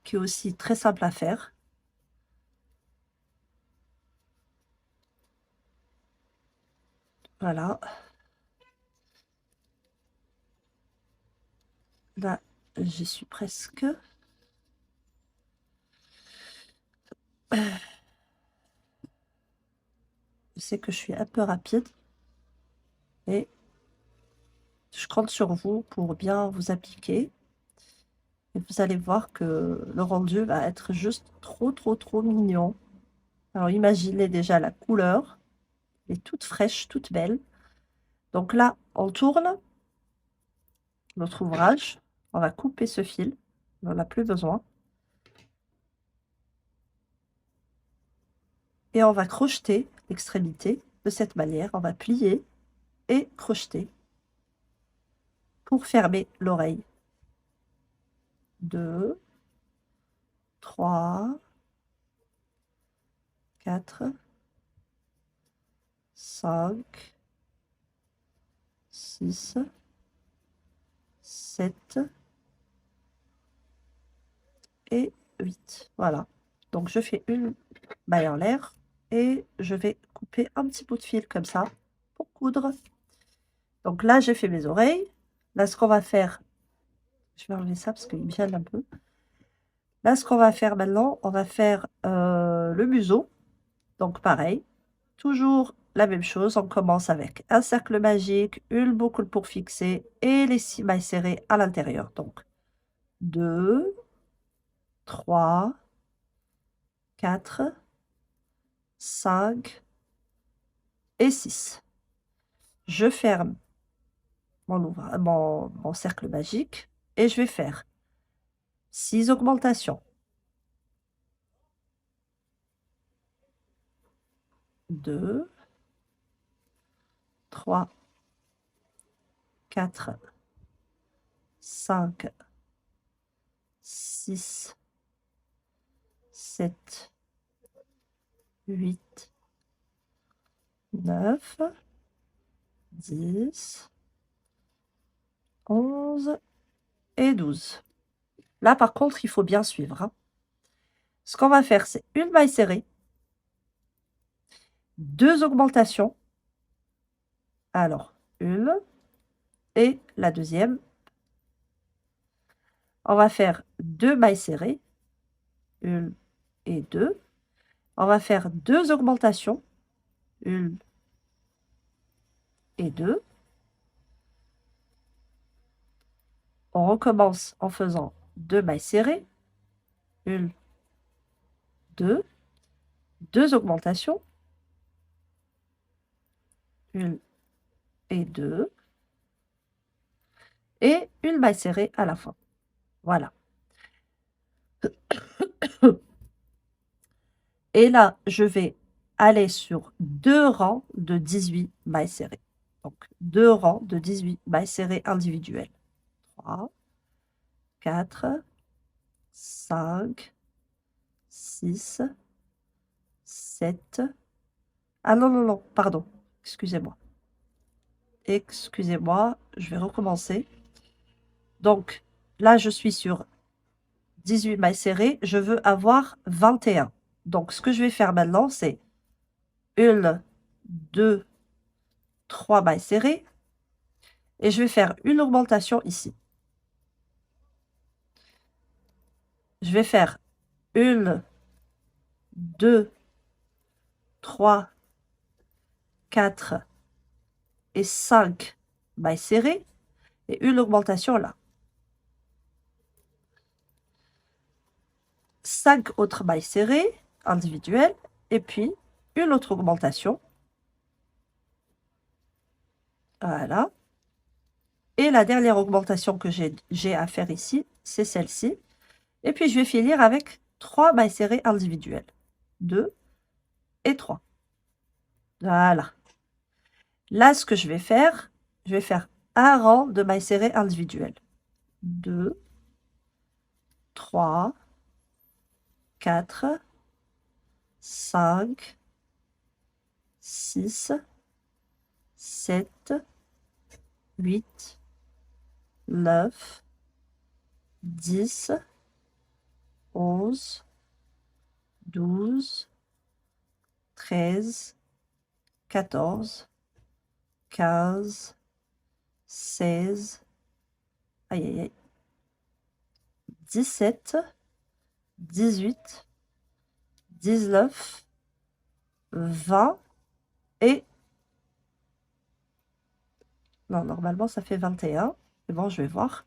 Qui est aussi très simple à faire. Voilà. Là, j'y suis presque. Je sais que je suis un peu rapide. Et je compte sur vous pour bien vous appliquer. Et vous allez voir que le rendu va être juste trop, trop, trop mignon. Alors, imaginez déjà la couleur. Elle est toute fraîche, toute belle. Donc là, on tourne notre ouvrage. On va couper ce fil. On n'en a plus besoin. Et on va crocheter l'extrémité de cette manière. On va plier et crocheter pour fermer l'oreille. 2, 3, 4, 5, 6, 7 et 8. Voilà. Donc, je fais une maille en l'air et je vais couper un petit bout de fil comme ça pour coudre. Donc là, j'ai fait mes oreilles. Là, ce qu'on va faire, je vais enlever ça parce qu'il me gêne un peu. Là, ce qu'on va faire maintenant, on va faire le museau. Donc, pareil, toujours la même chose. On commence avec un cercle magique, une boucle pour fixer et les 6 mailles serrées à l'intérieur. Donc, 2, 3, 4, 5 et 6. Je ferme mon cercle magique et je vais faire 6 augmentations. 2, 3, 4, 5, 6, 7, 8, 9, 10, 11 et 12. Là, par contre, il faut bien suivre, hein. Ce qu'on va faire, c'est une maille serrée, 2 augmentations. Alors, une et la deuxième. On va faire 2 mailles serrées, 1 et 2. On va faire 2 augmentations, 1 et 2. On recommence en faisant 2 mailles serrées, Une, deux. Deux augmentations. Une et deux. Et une maille serrée à la fin. Voilà. Et là, je vais aller sur deux rangs de 18 mailles serrées. Donc, deux rangs de 18 mailles serrées individuelles. 3, 4, 5, 6, 7. Ah non, non, non, pardon. Excusez-moi. Excusez-moi, je vais recommencer. Donc, là, je suis sur 18 mailles serrées. Je veux avoir 21. Donc, ce que je vais faire maintenant, c'est une, deux, 3 mailles serrées. Et je vais faire une augmentation ici. Je vais faire une, deux, 3, 4 et 5 mailles serrées et une augmentation là. 5 autres mailles serrées individuelles et puis une autre augmentation. Voilà. Et la dernière augmentation que j'ai à faire ici, c'est celle-ci. Et puis je vais finir avec 3 mailles serrées individuelles. 2 et 3. Voilà. Là, ce que je vais faire un rang de mailles serrées individuelles. 2, 3, 4, 5, 6, 7, 8, 9, 10, 11, 12, 13, 14, 15, 16, aïe aïe aïe, 17, 18, 19, 20 et... Non, normalement ça fait 21. Mais bon, je vais voir.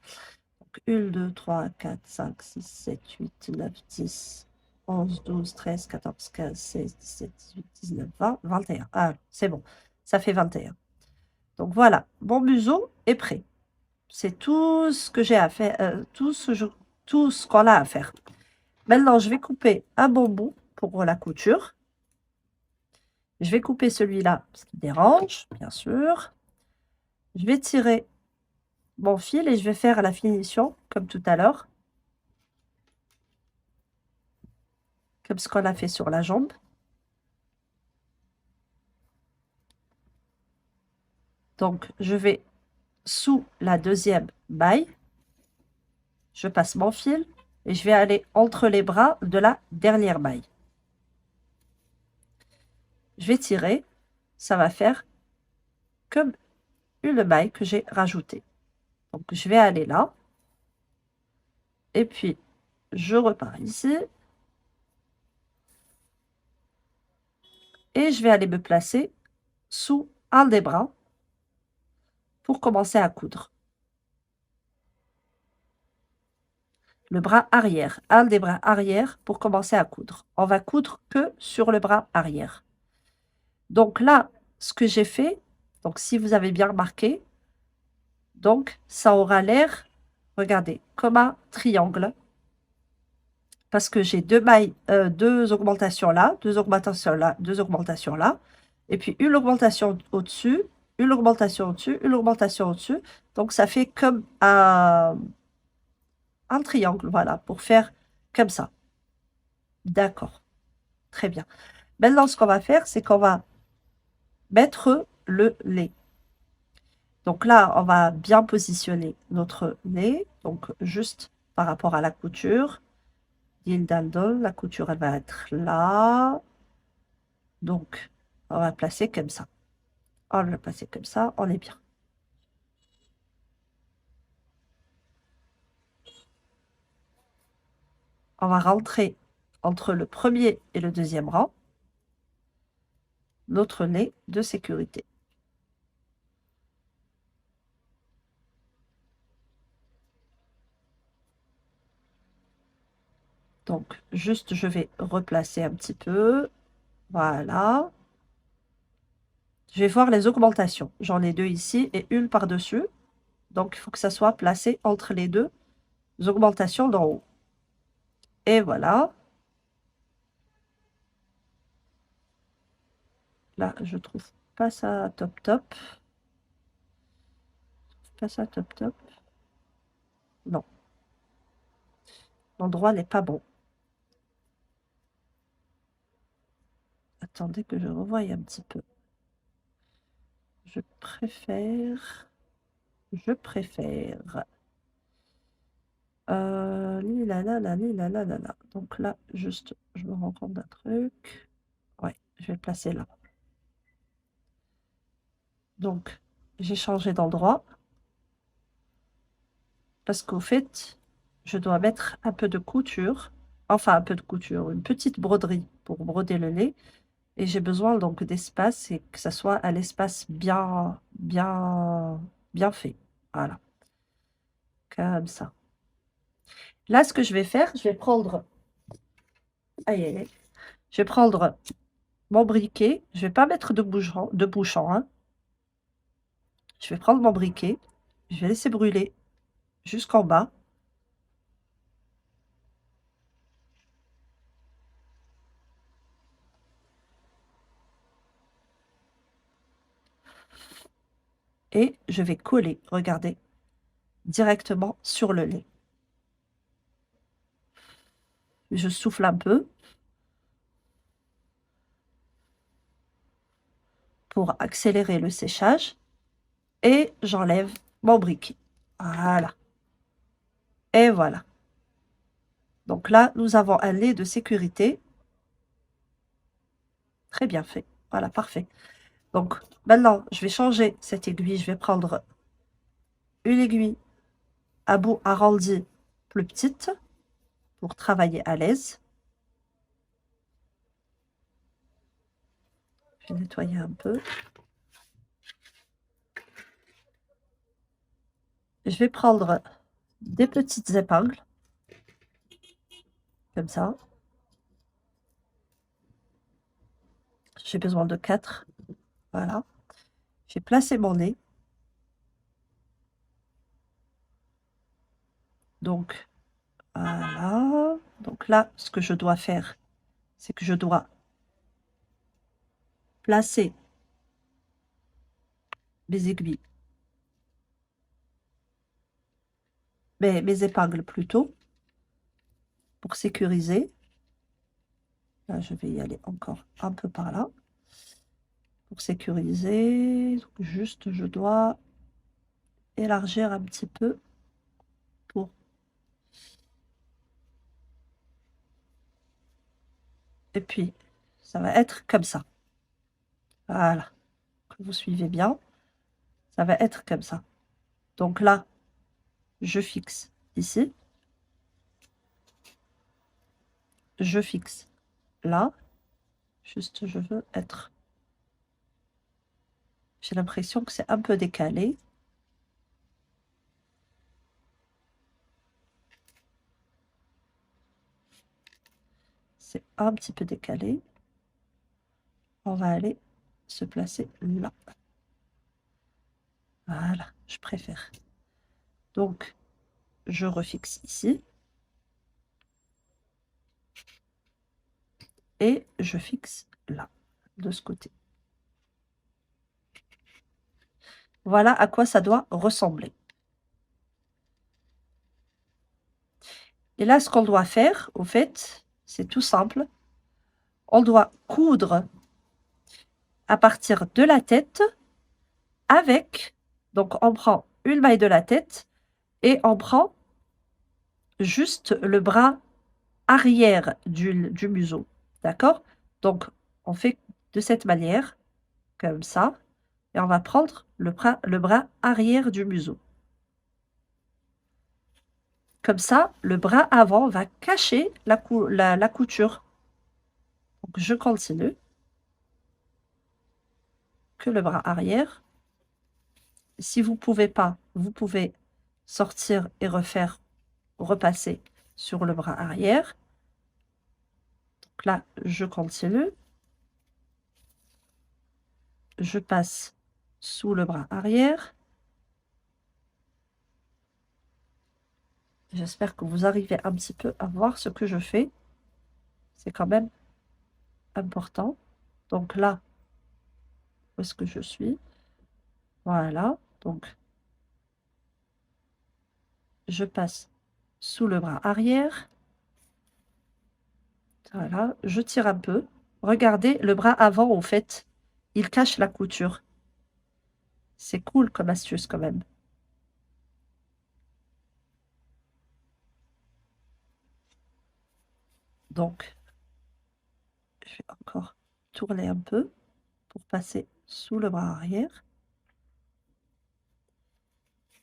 Donc 1, 2, 3, 4, 5, 6, 7, 8, 9, 10, 11, 12, 13, 14, 15, 16, 17, 18, 19, 20, 21. Ah, c'est bon, ça fait 21. Donc voilà, mon museau est prêt. C'est tout ce que j'ai à faire, tout ce qu'on a à faire. Maintenant, je vais couper un bon bout pour la couture. Je vais couper celui-là, parce qu'il dérange, bien sûr. Je vais tirer mon fil et je vais faire la finition, comme tout à l'heure. Comme ce qu'on a fait sur la jambe. Donc, je vais sous la deuxième maille. Je passe mon fil et je vais aller entre les bras de la dernière maille. Je vais tirer. Ça va faire comme une maille que j'ai rajoutée. Donc, je vais aller là. Et puis, je repars ici. Et je vais aller me placer sous un des bras pour commencer à coudre. Le bras arrière, un des bras arrière pour commencer à coudre. On va coudre que sur le bras arrière. Donc là, ce que j'ai fait, donc si vous avez bien remarqué, donc ça aura l'air, regardez, comme un triangle. Parce que j'ai deux mailles, deux augmentations là, deux augmentations là, deux augmentations là. Et puis une augmentation au-dessus, une augmentation au-dessus, une augmentation au-dessus. Donc ça fait comme un triangle, voilà, pour faire comme ça. D'accord, très bien. Maintenant, ce qu'on va faire, c'est qu'on va mettre le nez. Donc là, on va bien positionner notre nez, donc juste par rapport à la couture. La couture, elle va être là. Donc, on va placer comme ça. On va placer comme ça, on est bien. On va rentrer entre le premier et le deuxième rang notre nez de sécurité. Donc, juste, je vais replacer un petit peu. Voilà. Je vais voir les augmentations. J'en ai deux ici et une par-dessus. Donc, il faut que ça soit placé entre les deux augmentations d'en haut. Et voilà. Là, je trouve pas ça top top. Pas ça top top. Non. L'endroit n'est pas bon. Attendez que je revoie un petit peu. Je préfère. Lilalala. Donc là, juste, je me rends compte d'un truc. Ouais, je vais le placer là. Donc, j'ai changé d'endroit. Parce qu'au fait, je dois mettre un peu de couture. Enfin, un peu de couture, une petite broderie pour broder le lait. Et j'ai besoin donc d'espace et que ça soit un espace bien fait. Voilà, comme ça. Là, ce que je vais faire, je vais prendre... Aïe, aïe, aïe. Je vais prendre mon briquet. Je vais pas mettre de bouchon, hein. Je vais prendre mon briquet. Je vais laisser brûler jusqu'en bas. Et je vais coller, regardez, directement sur le lait. Je souffle un peu pour accélérer le séchage. Et j'enlève mon briquet. Voilà. Et voilà. Donc là, nous avons un lait de sécurité. Très bien fait. Voilà, parfait. Donc maintenant, je vais changer cette aiguille. Je vais prendre une aiguille à bout arrondi plus petite pour travailler à l'aise. Je vais nettoyer un peu. Je vais prendre des petites épingles. Comme ça. J'ai besoin de 4. Voilà. J'ai placé mon nez. Donc, voilà. Donc là, ce que je dois faire, c'est que je dois placer mes aiguilles, mes épingles plutôt, pour sécuriser. Là, je vais y aller encore un peu par là. Pour sécuriser, donc juste, je dois élargir un petit peu pour... Et puis, ça va être comme ça. Voilà. Que vous suivez bien. Ça va être comme ça. Donc là, je fixe ici. Je fixe là. Juste, je veux être... J'ai l'impression que c'est un peu décalé. C'est un petit peu décalé. On va aller se placer là. Voilà, je préfère. Donc, je refixe ici. Et je fixe là, de ce côté. Voilà à quoi ça doit ressembler. Et là, ce qu'on doit faire, au fait, c'est tout simple. On doit coudre à partir de la tête avec, donc on prend une maille de la tête et on prend juste le bras arrière du museau. D'accord? Donc, on fait de cette manière, comme ça, et on va prendre le bras arrière du museau. Comme ça, le bras avant va cacher la couture. Donc, je continue. Que le bras arrière. Si vous ne pouvez pas, vous pouvez sortir et repasser sur le bras arrière. Donc là, je continue. Je passe sous le bras arrière. J'espère que vous arrivez un petit peu à voir ce que je fais. C'est quand même important. Donc là, où est-ce que je suis? Voilà. Donc, je passe sous le bras arrière. Voilà. Je tire un peu. Regardez, le bras avant, au fait, il cache la couture. C'est cool comme astuce quand même. Donc, je vais encore tourner un peu pour passer sous le bras arrière.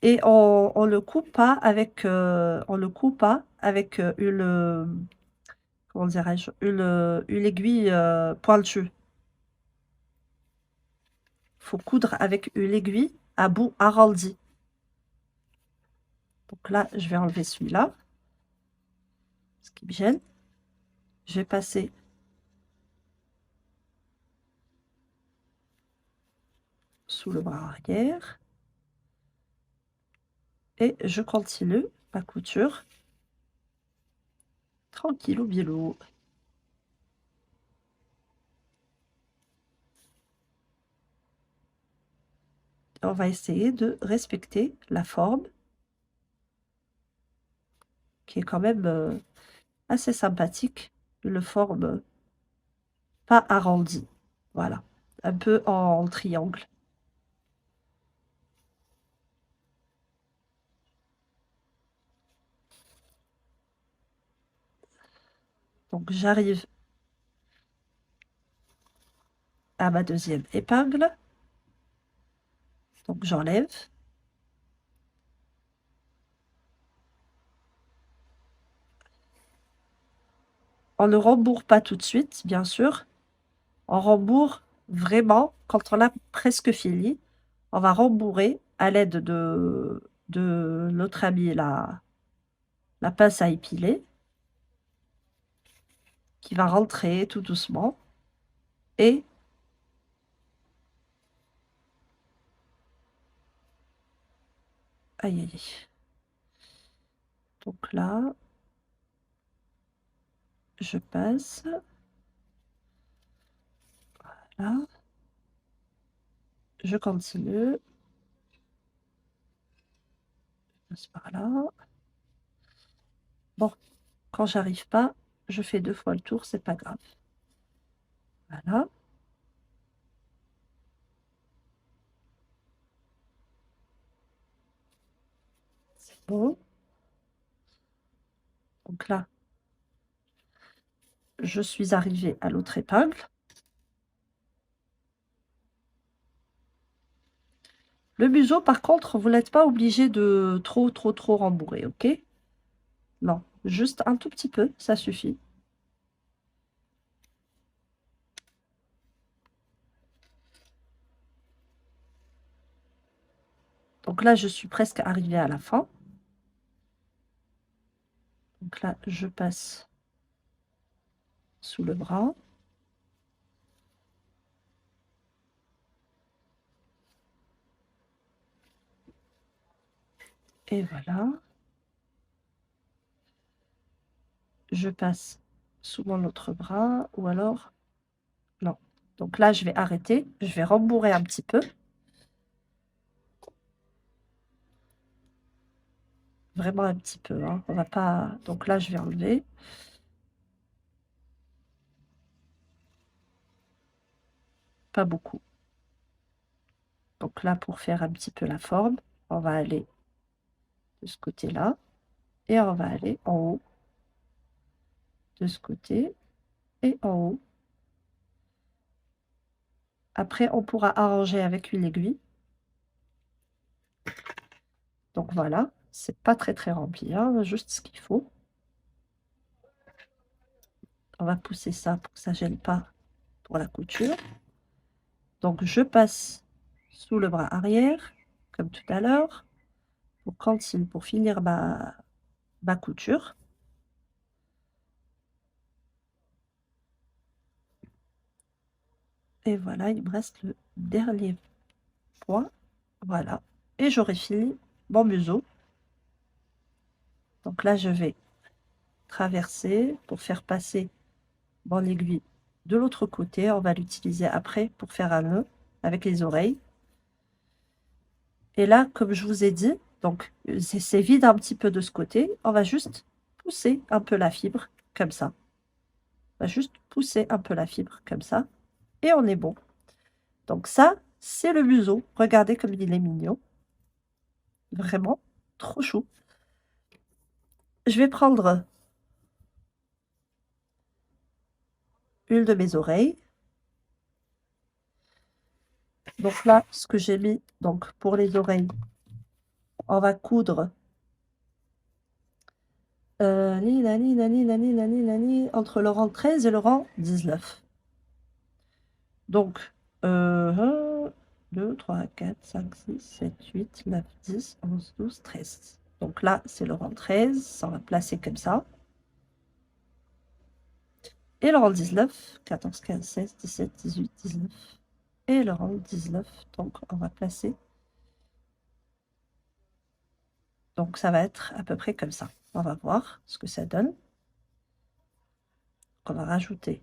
Et on le coupe pas avec, on le coupe pas avec comment dirais-je, une aiguille pointue. Faut coudre avec une aiguille à bout arrondi. Donc là, je vais enlever celui-là, ce qui me gêne. Je vais passer sous le bras arrière. Et je continue ma couture. Tranquillou bilou. On va essayer de respecter la forme, qui est quand même assez sympathique. Une forme pas arrondie. Voilà. Un peu en triangle. Donc j'arrive à ma deuxième épingle. Donc j'enlève. On ne rembourre pas tout de suite, bien sûr. On rembourre vraiment quand on a presque fini. On va rembourrer à l'aide de notre ami la pince à épiler, qui va rentrer tout doucement. Et aïe aïe aïe. Donc là, je passe. Là. Je continue. Je passe par là. Bon, quand j'arrive pas, je fais 2 fois le tour, c'est pas grave. Voilà. C'est bon. Donc là, je suis arrivée à l'autre épingle. Le museau, par contre, vous n'êtes pas obligé de trop rembourrer, ok? Non, juste un tout petit peu, ça suffit. Donc là, je suis presque arrivée à la fin. Donc là, je passe sous le bras. Et voilà. Je passe sous mon autre bras, ou alors... Non. Donc là, je vais arrêter. Je vais rembourrer un petit peu. Vraiment un petit peu, hein. On va pas... Donc là, je vais enlever. Pas beaucoup. Donc là, pour faire un petit peu la forme, on va aller de ce côté-là. Et on va aller en haut. De ce côté. Et en haut. Après, on pourra arranger avec une aiguille. Donc voilà. C'est pas très rempli, hein, juste ce qu'il faut. On va pousser ça pour que ça gêne pas pour la couture. Donc je passe sous le bras arrière, comme tout à l'heure, pour finir ma couture. Et voilà, il me reste le dernier point. Voilà. Et j'aurai fini mon museau. Donc là, je vais traverser pour faire passer mon aiguille de l'autre côté. On va l'utiliser après pour faire un nœud avec les oreilles. Et là, comme je vous ai dit, donc c'est vide un petit peu de ce côté. On va juste pousser un peu la fibre comme ça. On va juste pousser un peu la fibre comme ça. Et on est bon. Donc ça, c'est le museau. Regardez comme il est mignon. Vraiment trop chou. Je vais prendre une de mes oreilles. Donc là, ce que j'ai mis donc pour les oreilles, on va coudre entre le rang 13 et le rang 19. Donc, 1, 2, 3, 4, 5, 6, 7, 8, 9, 10, 11, 12, 13. Donc là, c'est le rang 13, ça va placer comme ça. Et le rang 19, 14, 15, 16, 17, 18, 19. Et le rang 19, donc on va placer. Donc ça va être à peu près comme ça. On va voir ce que ça donne. On va rajouter,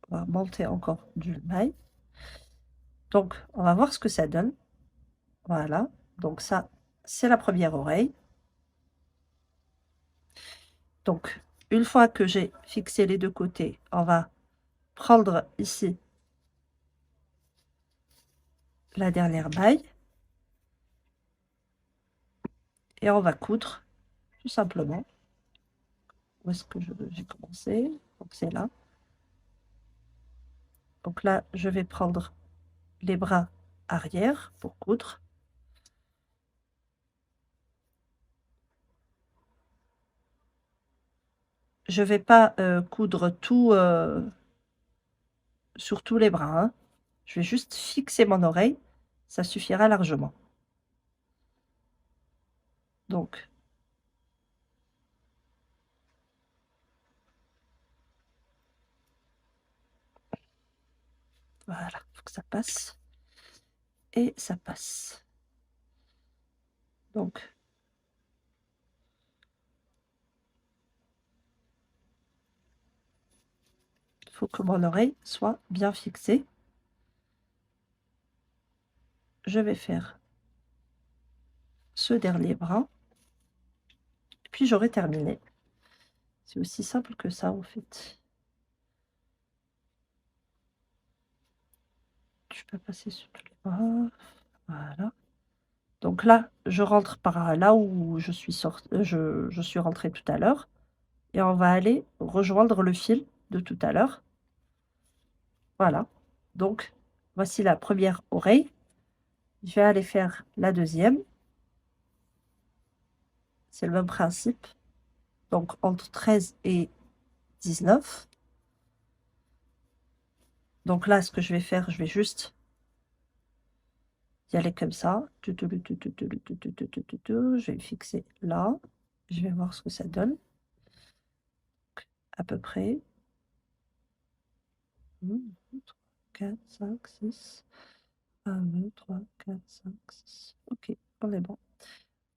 on va monter encore du maille. Donc on va voir ce que ça donne. Voilà, donc ça, c'est la première oreille. Donc, une fois que j'ai fixé les deux côtés, on va prendre ici la dernière maille et on va coudre tout simplement. Où est-ce que j'ai commencé? Donc, c'est là. Donc là, je vais prendre les bras arrière pour coudre. Je ne vais pas coudre tout sur tous les bras, hein. Je vais juste fixer mon oreille. Ça suffira largement. Donc, voilà, il faut que ça passe. Et ça passe. Donc, il faut que mon oreille soit bien fixée. Je vais faire ce dernier bras. Puis j'aurai terminé. C'est aussi simple que ça, en fait. Je peux passer sur tous les bras. Voilà. Donc là, je rentre par là où je suis je suis rentrée tout à l'heure. Et on va aller rejoindre le fil de tout à l'heure. Voilà. Donc, voici la première oreille. Je vais aller faire la deuxième. C'est le même principe. Donc, entre 13 et 19. Donc là, ce que je vais faire, je vais juste y aller comme ça. Je vais me fixer là. Je vais voir ce que ça donne. À peu près. 1, 2, 3, 4, 5, 6. 1, 2, 3, 4, 5, 6. Ok, on est bon.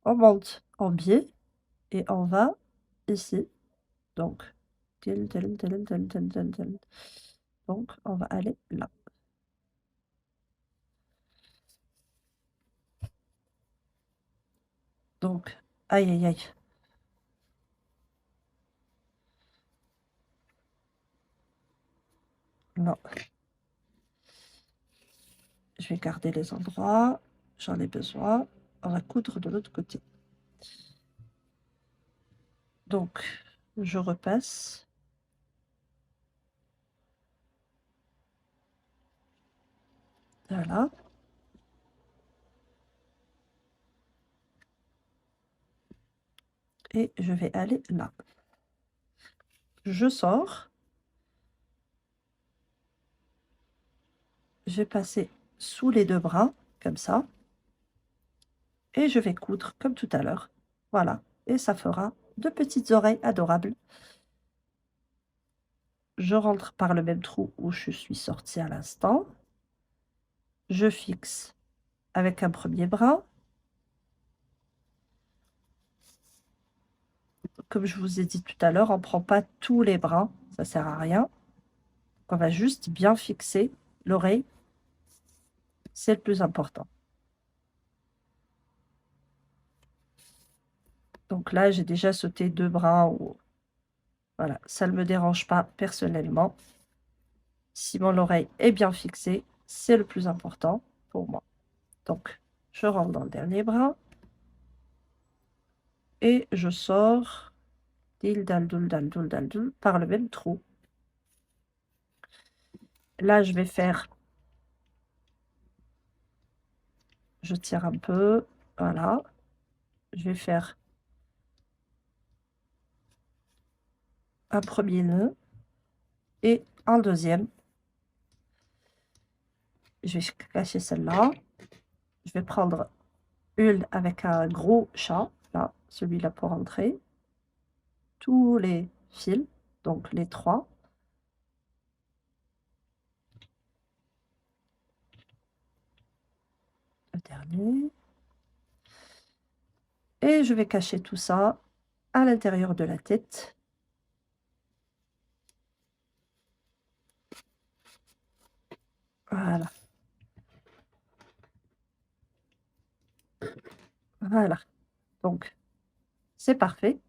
On monte en biais et on va ici. Donc, donc on va aller là. Donc, aïe aïe aïe. Non. Je vais garder les endroits. J'en ai besoin. On va coudre de l'autre côté. Donc, je repasse. Voilà. Et je vais aller là. Je sors. Je vais passer sous les deux bras, comme ça. Et je vais coudre comme tout à l'heure. Voilà. Et ça fera deux petites oreilles adorables. Je rentre par le même trou où je suis sortie à l'instant. Je fixe avec un premier bras. Comme je vous ai dit tout à l'heure, on ne prend pas tous les bras, ça sert à rien. On va juste bien fixer l'oreille, c'est le plus important. Donc là, j'ai déjà sauté 2 bras en haut. Voilà, ça ne me dérange pas personnellement. Si mon oreille est bien fixée, c'est le plus important pour moi. Donc, je rentre dans le dernier bras et je sors dil dal doul dal doul dal doul par le même trou. Là, je vais faire, je tire un peu, voilà. Je vais faire un premier nœud et un deuxième. Je vais cacher celle-là. Je vais prendre une avec un gros chat, là, celui-là pour entrer. Tous les fils, donc les 3. Le dernier. Et je vais cacher tout ça à l'intérieur de la tête. Voilà. Voilà. Donc, c'est parfait.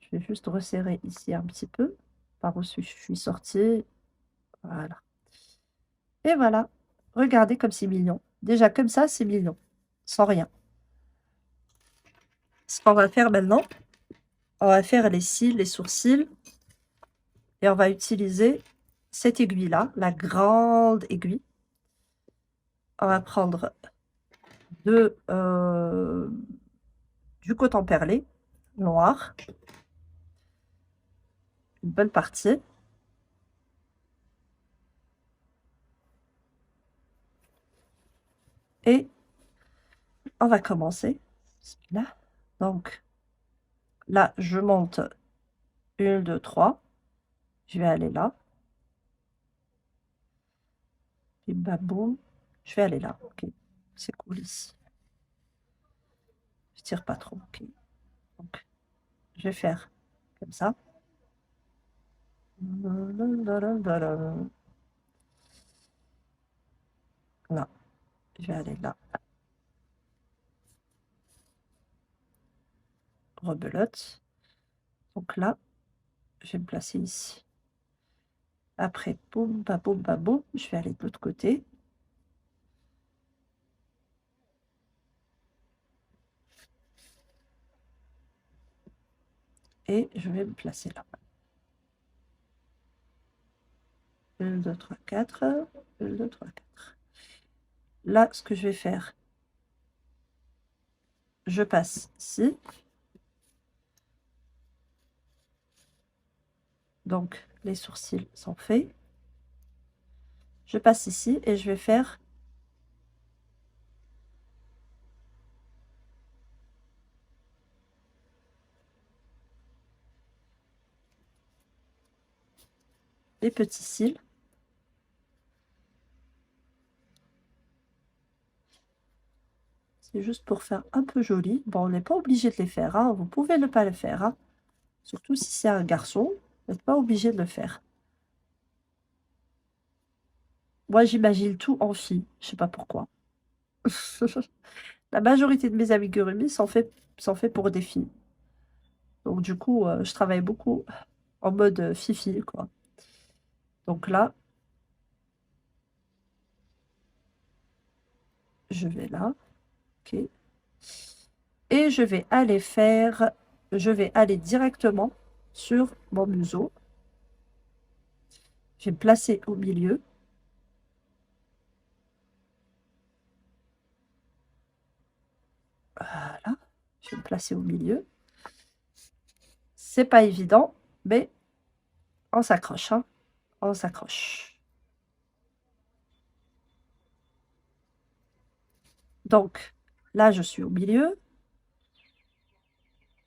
Je vais juste resserrer ici un petit peu, par où je suis sortie. Voilà. Et voilà. Regardez comme c'est mignon. Déjà, comme ça, c'est mignon. Sans rien. Ce qu'on va faire maintenant, on va faire les cils, les sourcils. Et on va utiliser cette aiguille-là, la grande aiguille. On va prendre du coton perlé noir, une bonne partie. Et on va commencer. Là. Donc, là, je monte 1, 2, 3. Je vais aller là. Et baboum. Je vais aller là. Ok. C'est cool ici. Je tire pas trop. Ok. Donc, je vais faire comme ça. Là. Je vais aller là. Rebelote. Donc là, je vais me placer ici. Après, boum, baboum, baboum, je vais aller de l'autre côté. Et je vais me placer là. 1, 2, 3, 4. 1, 2, 3, 4. Là, ce que je vais faire, je passe ici. Donc, les sourcils sont faits. Je passe ici et je vais faire les petits cils. C'est juste pour faire un peu joli. Bon, on n'est pas obligé de les faire, hein. Vous pouvez ne pas le faire, hein. Surtout si c'est un garçon, vous n'êtes pas obligé de le faire. Moi, j'imagine tout en fille. Je sais pas pourquoi. La majorité de mes amigurumis sont faits pour des filles. Donc, du coup, je travaille beaucoup en mode fifi, quoi. Donc là, je vais là. OK. Et je vais aller directement sur mon museau. Je vais me placer au milieu. Voilà. Je vais me placer au milieu. C'est pas évident, mais on s'accroche, hein. On s'accroche. Donc, là, je suis au milieu.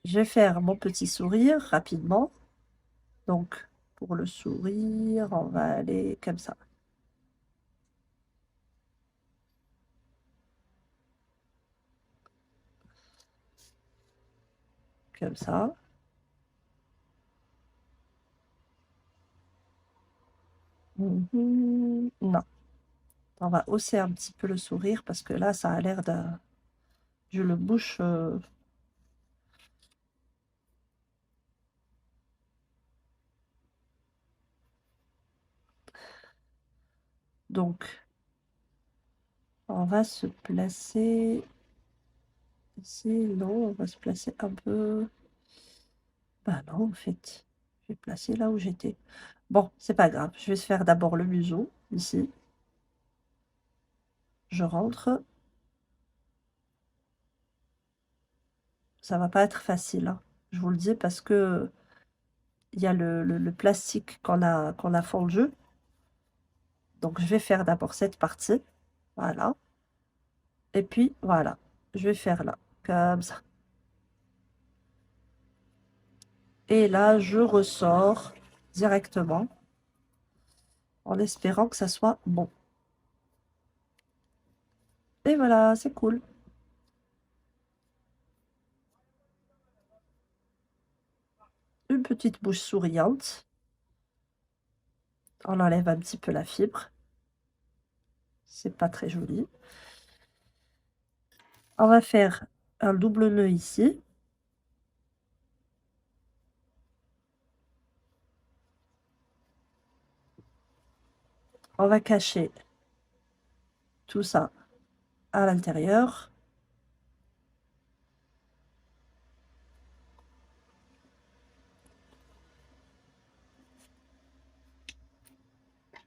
Je vais faire mon petit sourire rapidement. Donc, pour le sourire, on va aller comme ça. Comme ça. Non, on va hausser un petit peu le sourire parce que là, ça a l'air de... Je le bouche... Donc, on va se placer ici. Non, on va se placer un peu... Bah non, en fait. Je vais placer là où j'étais. Bon, c'est pas grave. Je vais se faire d'abord le museau, ici. Je rentre. Ça va pas être facile, hein. Je vous le dis parce que il y a le plastique qu'on a fondu. Donc, je vais faire d'abord cette partie. Voilà. Et puis, voilà. Je vais faire là. Comme ça. Et là, je ressors directement en espérant que ça soit bon. Et voilà, c'est cool. Une petite bouche souriante. On enlève un petit peu la fibre. C'est pas très joli. On va faire un double nœud ici. On va cacher tout ça à l'intérieur.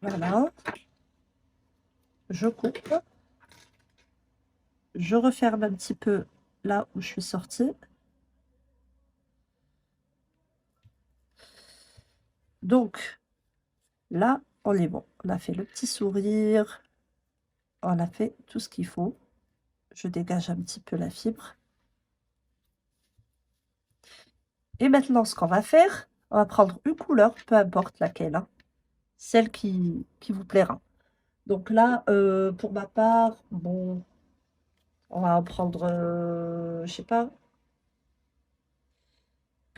Voilà. Je coupe. Je referme un petit peu là où je suis sortie. Donc, là, on est bon. On a fait le petit sourire. On a fait tout ce qu'il faut. Je dégage un petit peu la fibre. Et maintenant, ce qu'on va faire, on va prendre une couleur, peu importe laquelle, hein, celle qui vous plaira. Donc là, pour ma part, bon, on va en prendre, je sais pas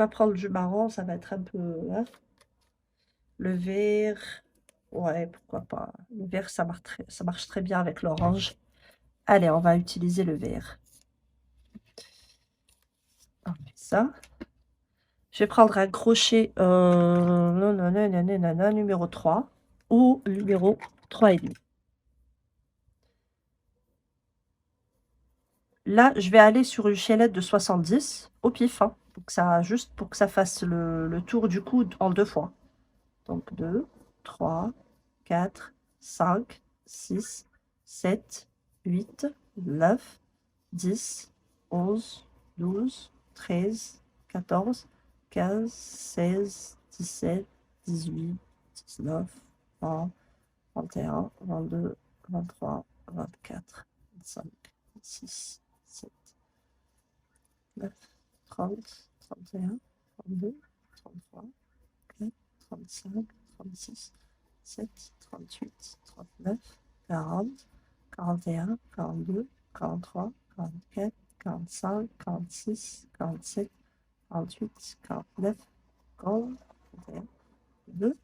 prendre du marron, ça va être un peu, hein. Le vert, ouais, pourquoi pas. Le vert, ça marche très bien avec l'orange. Allez, on va utiliser le vert. On fait ça. Je vais prendre un crochet numéro 3 ou numéro 3,5. Là, je vais aller sur une chaînette de 70 au pif, hein, juste pour que ça fasse le tour du coude en 2 fois. Donc 2, 3, 4, 5, 6, 7, 8, 9, 10, 11, 12, 13, 14, 15, 16, 17, 18, 19, 20, 21, 22, 23, 24, 25, 26, 27, 9, 30, 31, 32, 33, 34, 35, 36, 37, 38, 39, 40, 41, 42, 43, 44, 45, 46, 47, 48, 49, 50, 51, 52,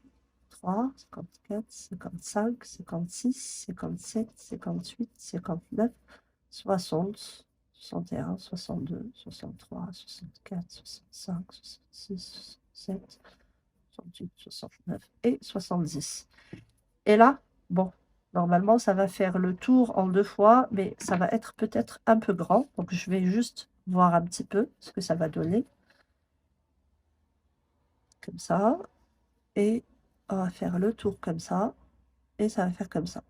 3, 54, 55, 56, 57, 58, 59, 60, 61, 62, 63, 64, 65, 66, 67, 68, 69 et 70. Et là, bon, normalement, ça va faire le tour en 2 fois, mais ça va être peut-être un peu grand. Donc, je vais juste voir un petit peu ce que ça va donner. Comme ça. Et on va faire le tour comme ça. Et ça va faire comme ça.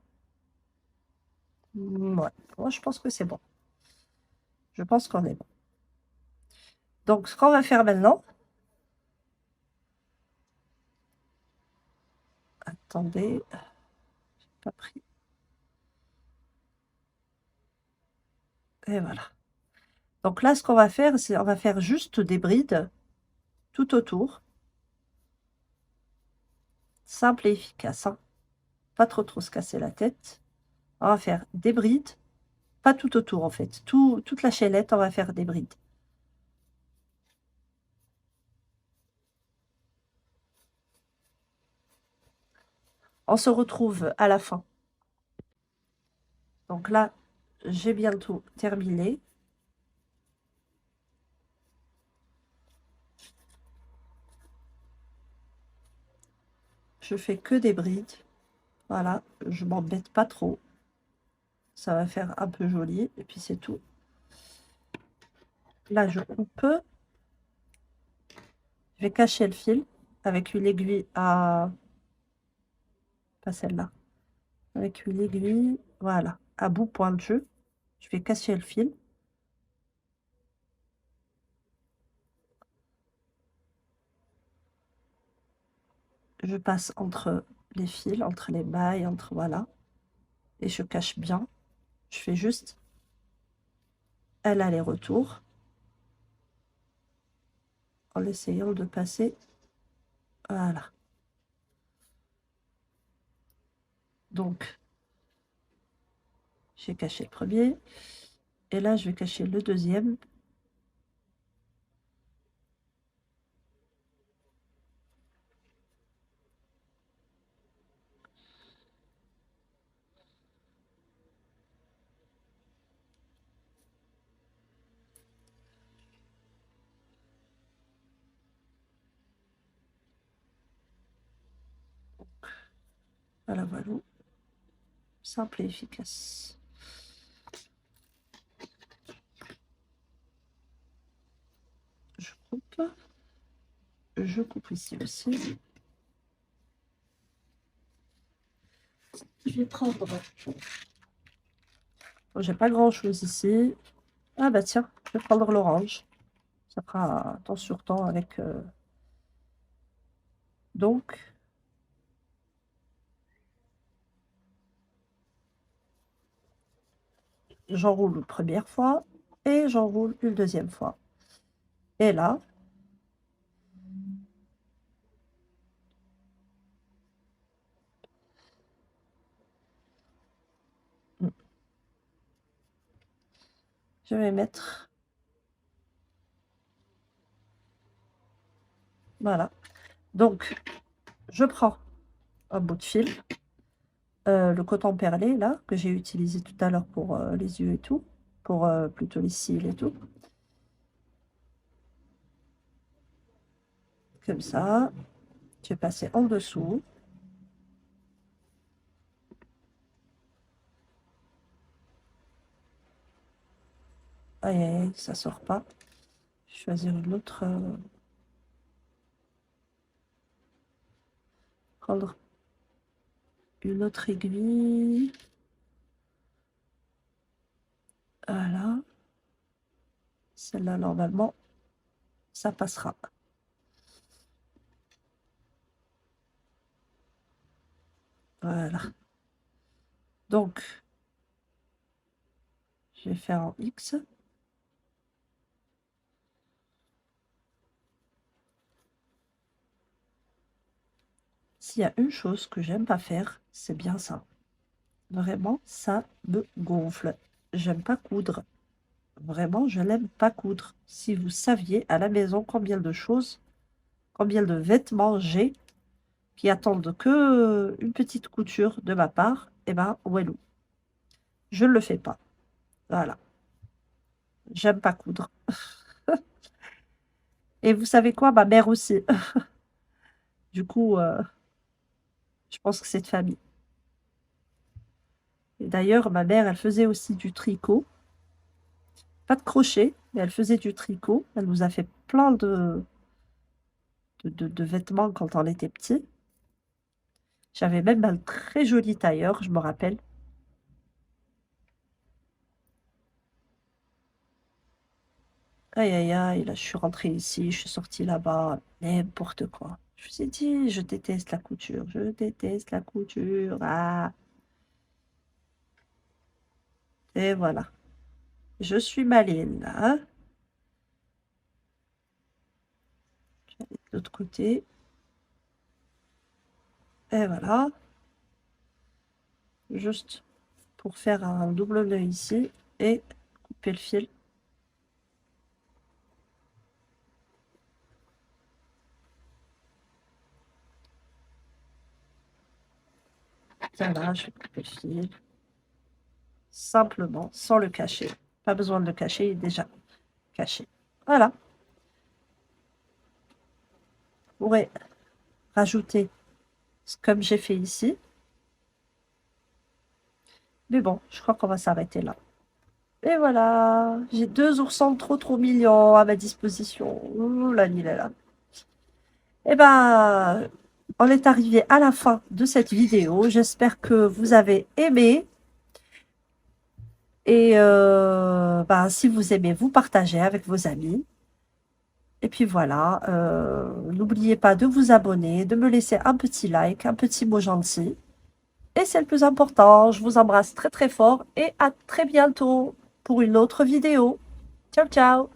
Ouais, moi, je pense que c'est bon. Je pense qu'on est bon. Donc, ce qu'on va faire maintenant... Attendez, j'ai pas pris. Et voilà. Donc là, ce qu'on va faire, c'est on va faire juste des brides tout autour. Simple et efficace, hein. Pas trop se casser la tête. On va faire des brides. Pas tout autour, en fait. Toute la chaînette, on va faire des brides. On se retrouve à la fin. Donc là, j'ai bientôt terminé. Je fais que des brides. Voilà, je m'embête pas trop. Ça va faire un peu joli. Et puis c'est tout. Là, je coupe. Je vais cacher le fil avec une aiguille à... Pas celle-là. Avec une aiguille, voilà, à bout pointu. Je vais cacher le fil. Je passe entre les fils, entre les mailles, entre... Voilà. Et je cache bien. Je fais juste un aller-retour en essayant de passer. Voilà. Donc, j'ai caché le premier. Et là, je vais cacher le deuxième. Voilà, voilà. Simple et efficace. Je coupe. Je coupe ici aussi. Je vais prendre... Bon, j'ai pas grand-chose ici. Ah bah tiens, je vais prendre l'orange. Ça fera temps sur temps avec... Donc, j'enroule une première fois et j'enroule une deuxième fois. Et là, je vais mettre... Voilà. Donc, je prends un bout de fil, le coton perlé, là, que j'ai utilisé tout à l'heure pour les yeux et tout, pour plutôt les cils et tout. Comme ça. Je vais passer en dessous. Aïe, aïe, aïe, ça sort pas. Je vais choisir une autre... prendre une autre aiguille. Voilà. Celle-là, normalement, ça passera. Voilà. Donc, je vais faire en X. S'il y a une chose que j'aime pas faire, c'est bien ça. Vraiment, ça me gonfle. J'aime pas coudre. Vraiment, je n'aime pas coudre. Si vous saviez à la maison combien de choses, combien de vêtements j'ai qui attendent que une petite couture de ma part, eh ben, ouelou. Je ne le fais pas. Voilà. J'aime pas coudre. Et vous savez quoi? Ma mère aussi. Du coup, je pense que c'est de famille. Et d'ailleurs, ma mère, elle faisait aussi du tricot. Pas de crochet, mais elle faisait du tricot. Elle nous a fait plein de vêtements quand on était petit. J'avais même un très joli tailleur, je me rappelle. Aïe, aïe, aïe, là, je suis rentrée ici, je suis sortie là-bas, n'importe quoi. Je me suis dit, je déteste la couture, je déteste la couture. Ah, et voilà. Je suis maligne, là, hein. Je vais aller de l'autre côté. Et voilà, juste pour faire un double nœud ici et couper le fil. Voilà, je vais couper le fil. Simplement, sans le cacher. Pas besoin de le cacher, il est déjà caché. Voilà. Vous pourrez rajouter comme j'ai fait ici. Mais bon, je crois qu'on va s'arrêter là. Et voilà, j'ai deux oursons trop mignons à ma disposition. Ouh là, il est là. Eh ben, on est arrivé à la fin de cette vidéo. J'espère que vous avez aimé. Et ben, si vous aimez, vous partagez avec vos amis. Et puis voilà, n'oubliez pas de vous abonner, de me laisser un petit like, un petit mot gentil. Et c'est le plus important. Je vous embrasse très fort et à très bientôt pour une autre vidéo. Ciao, ciao!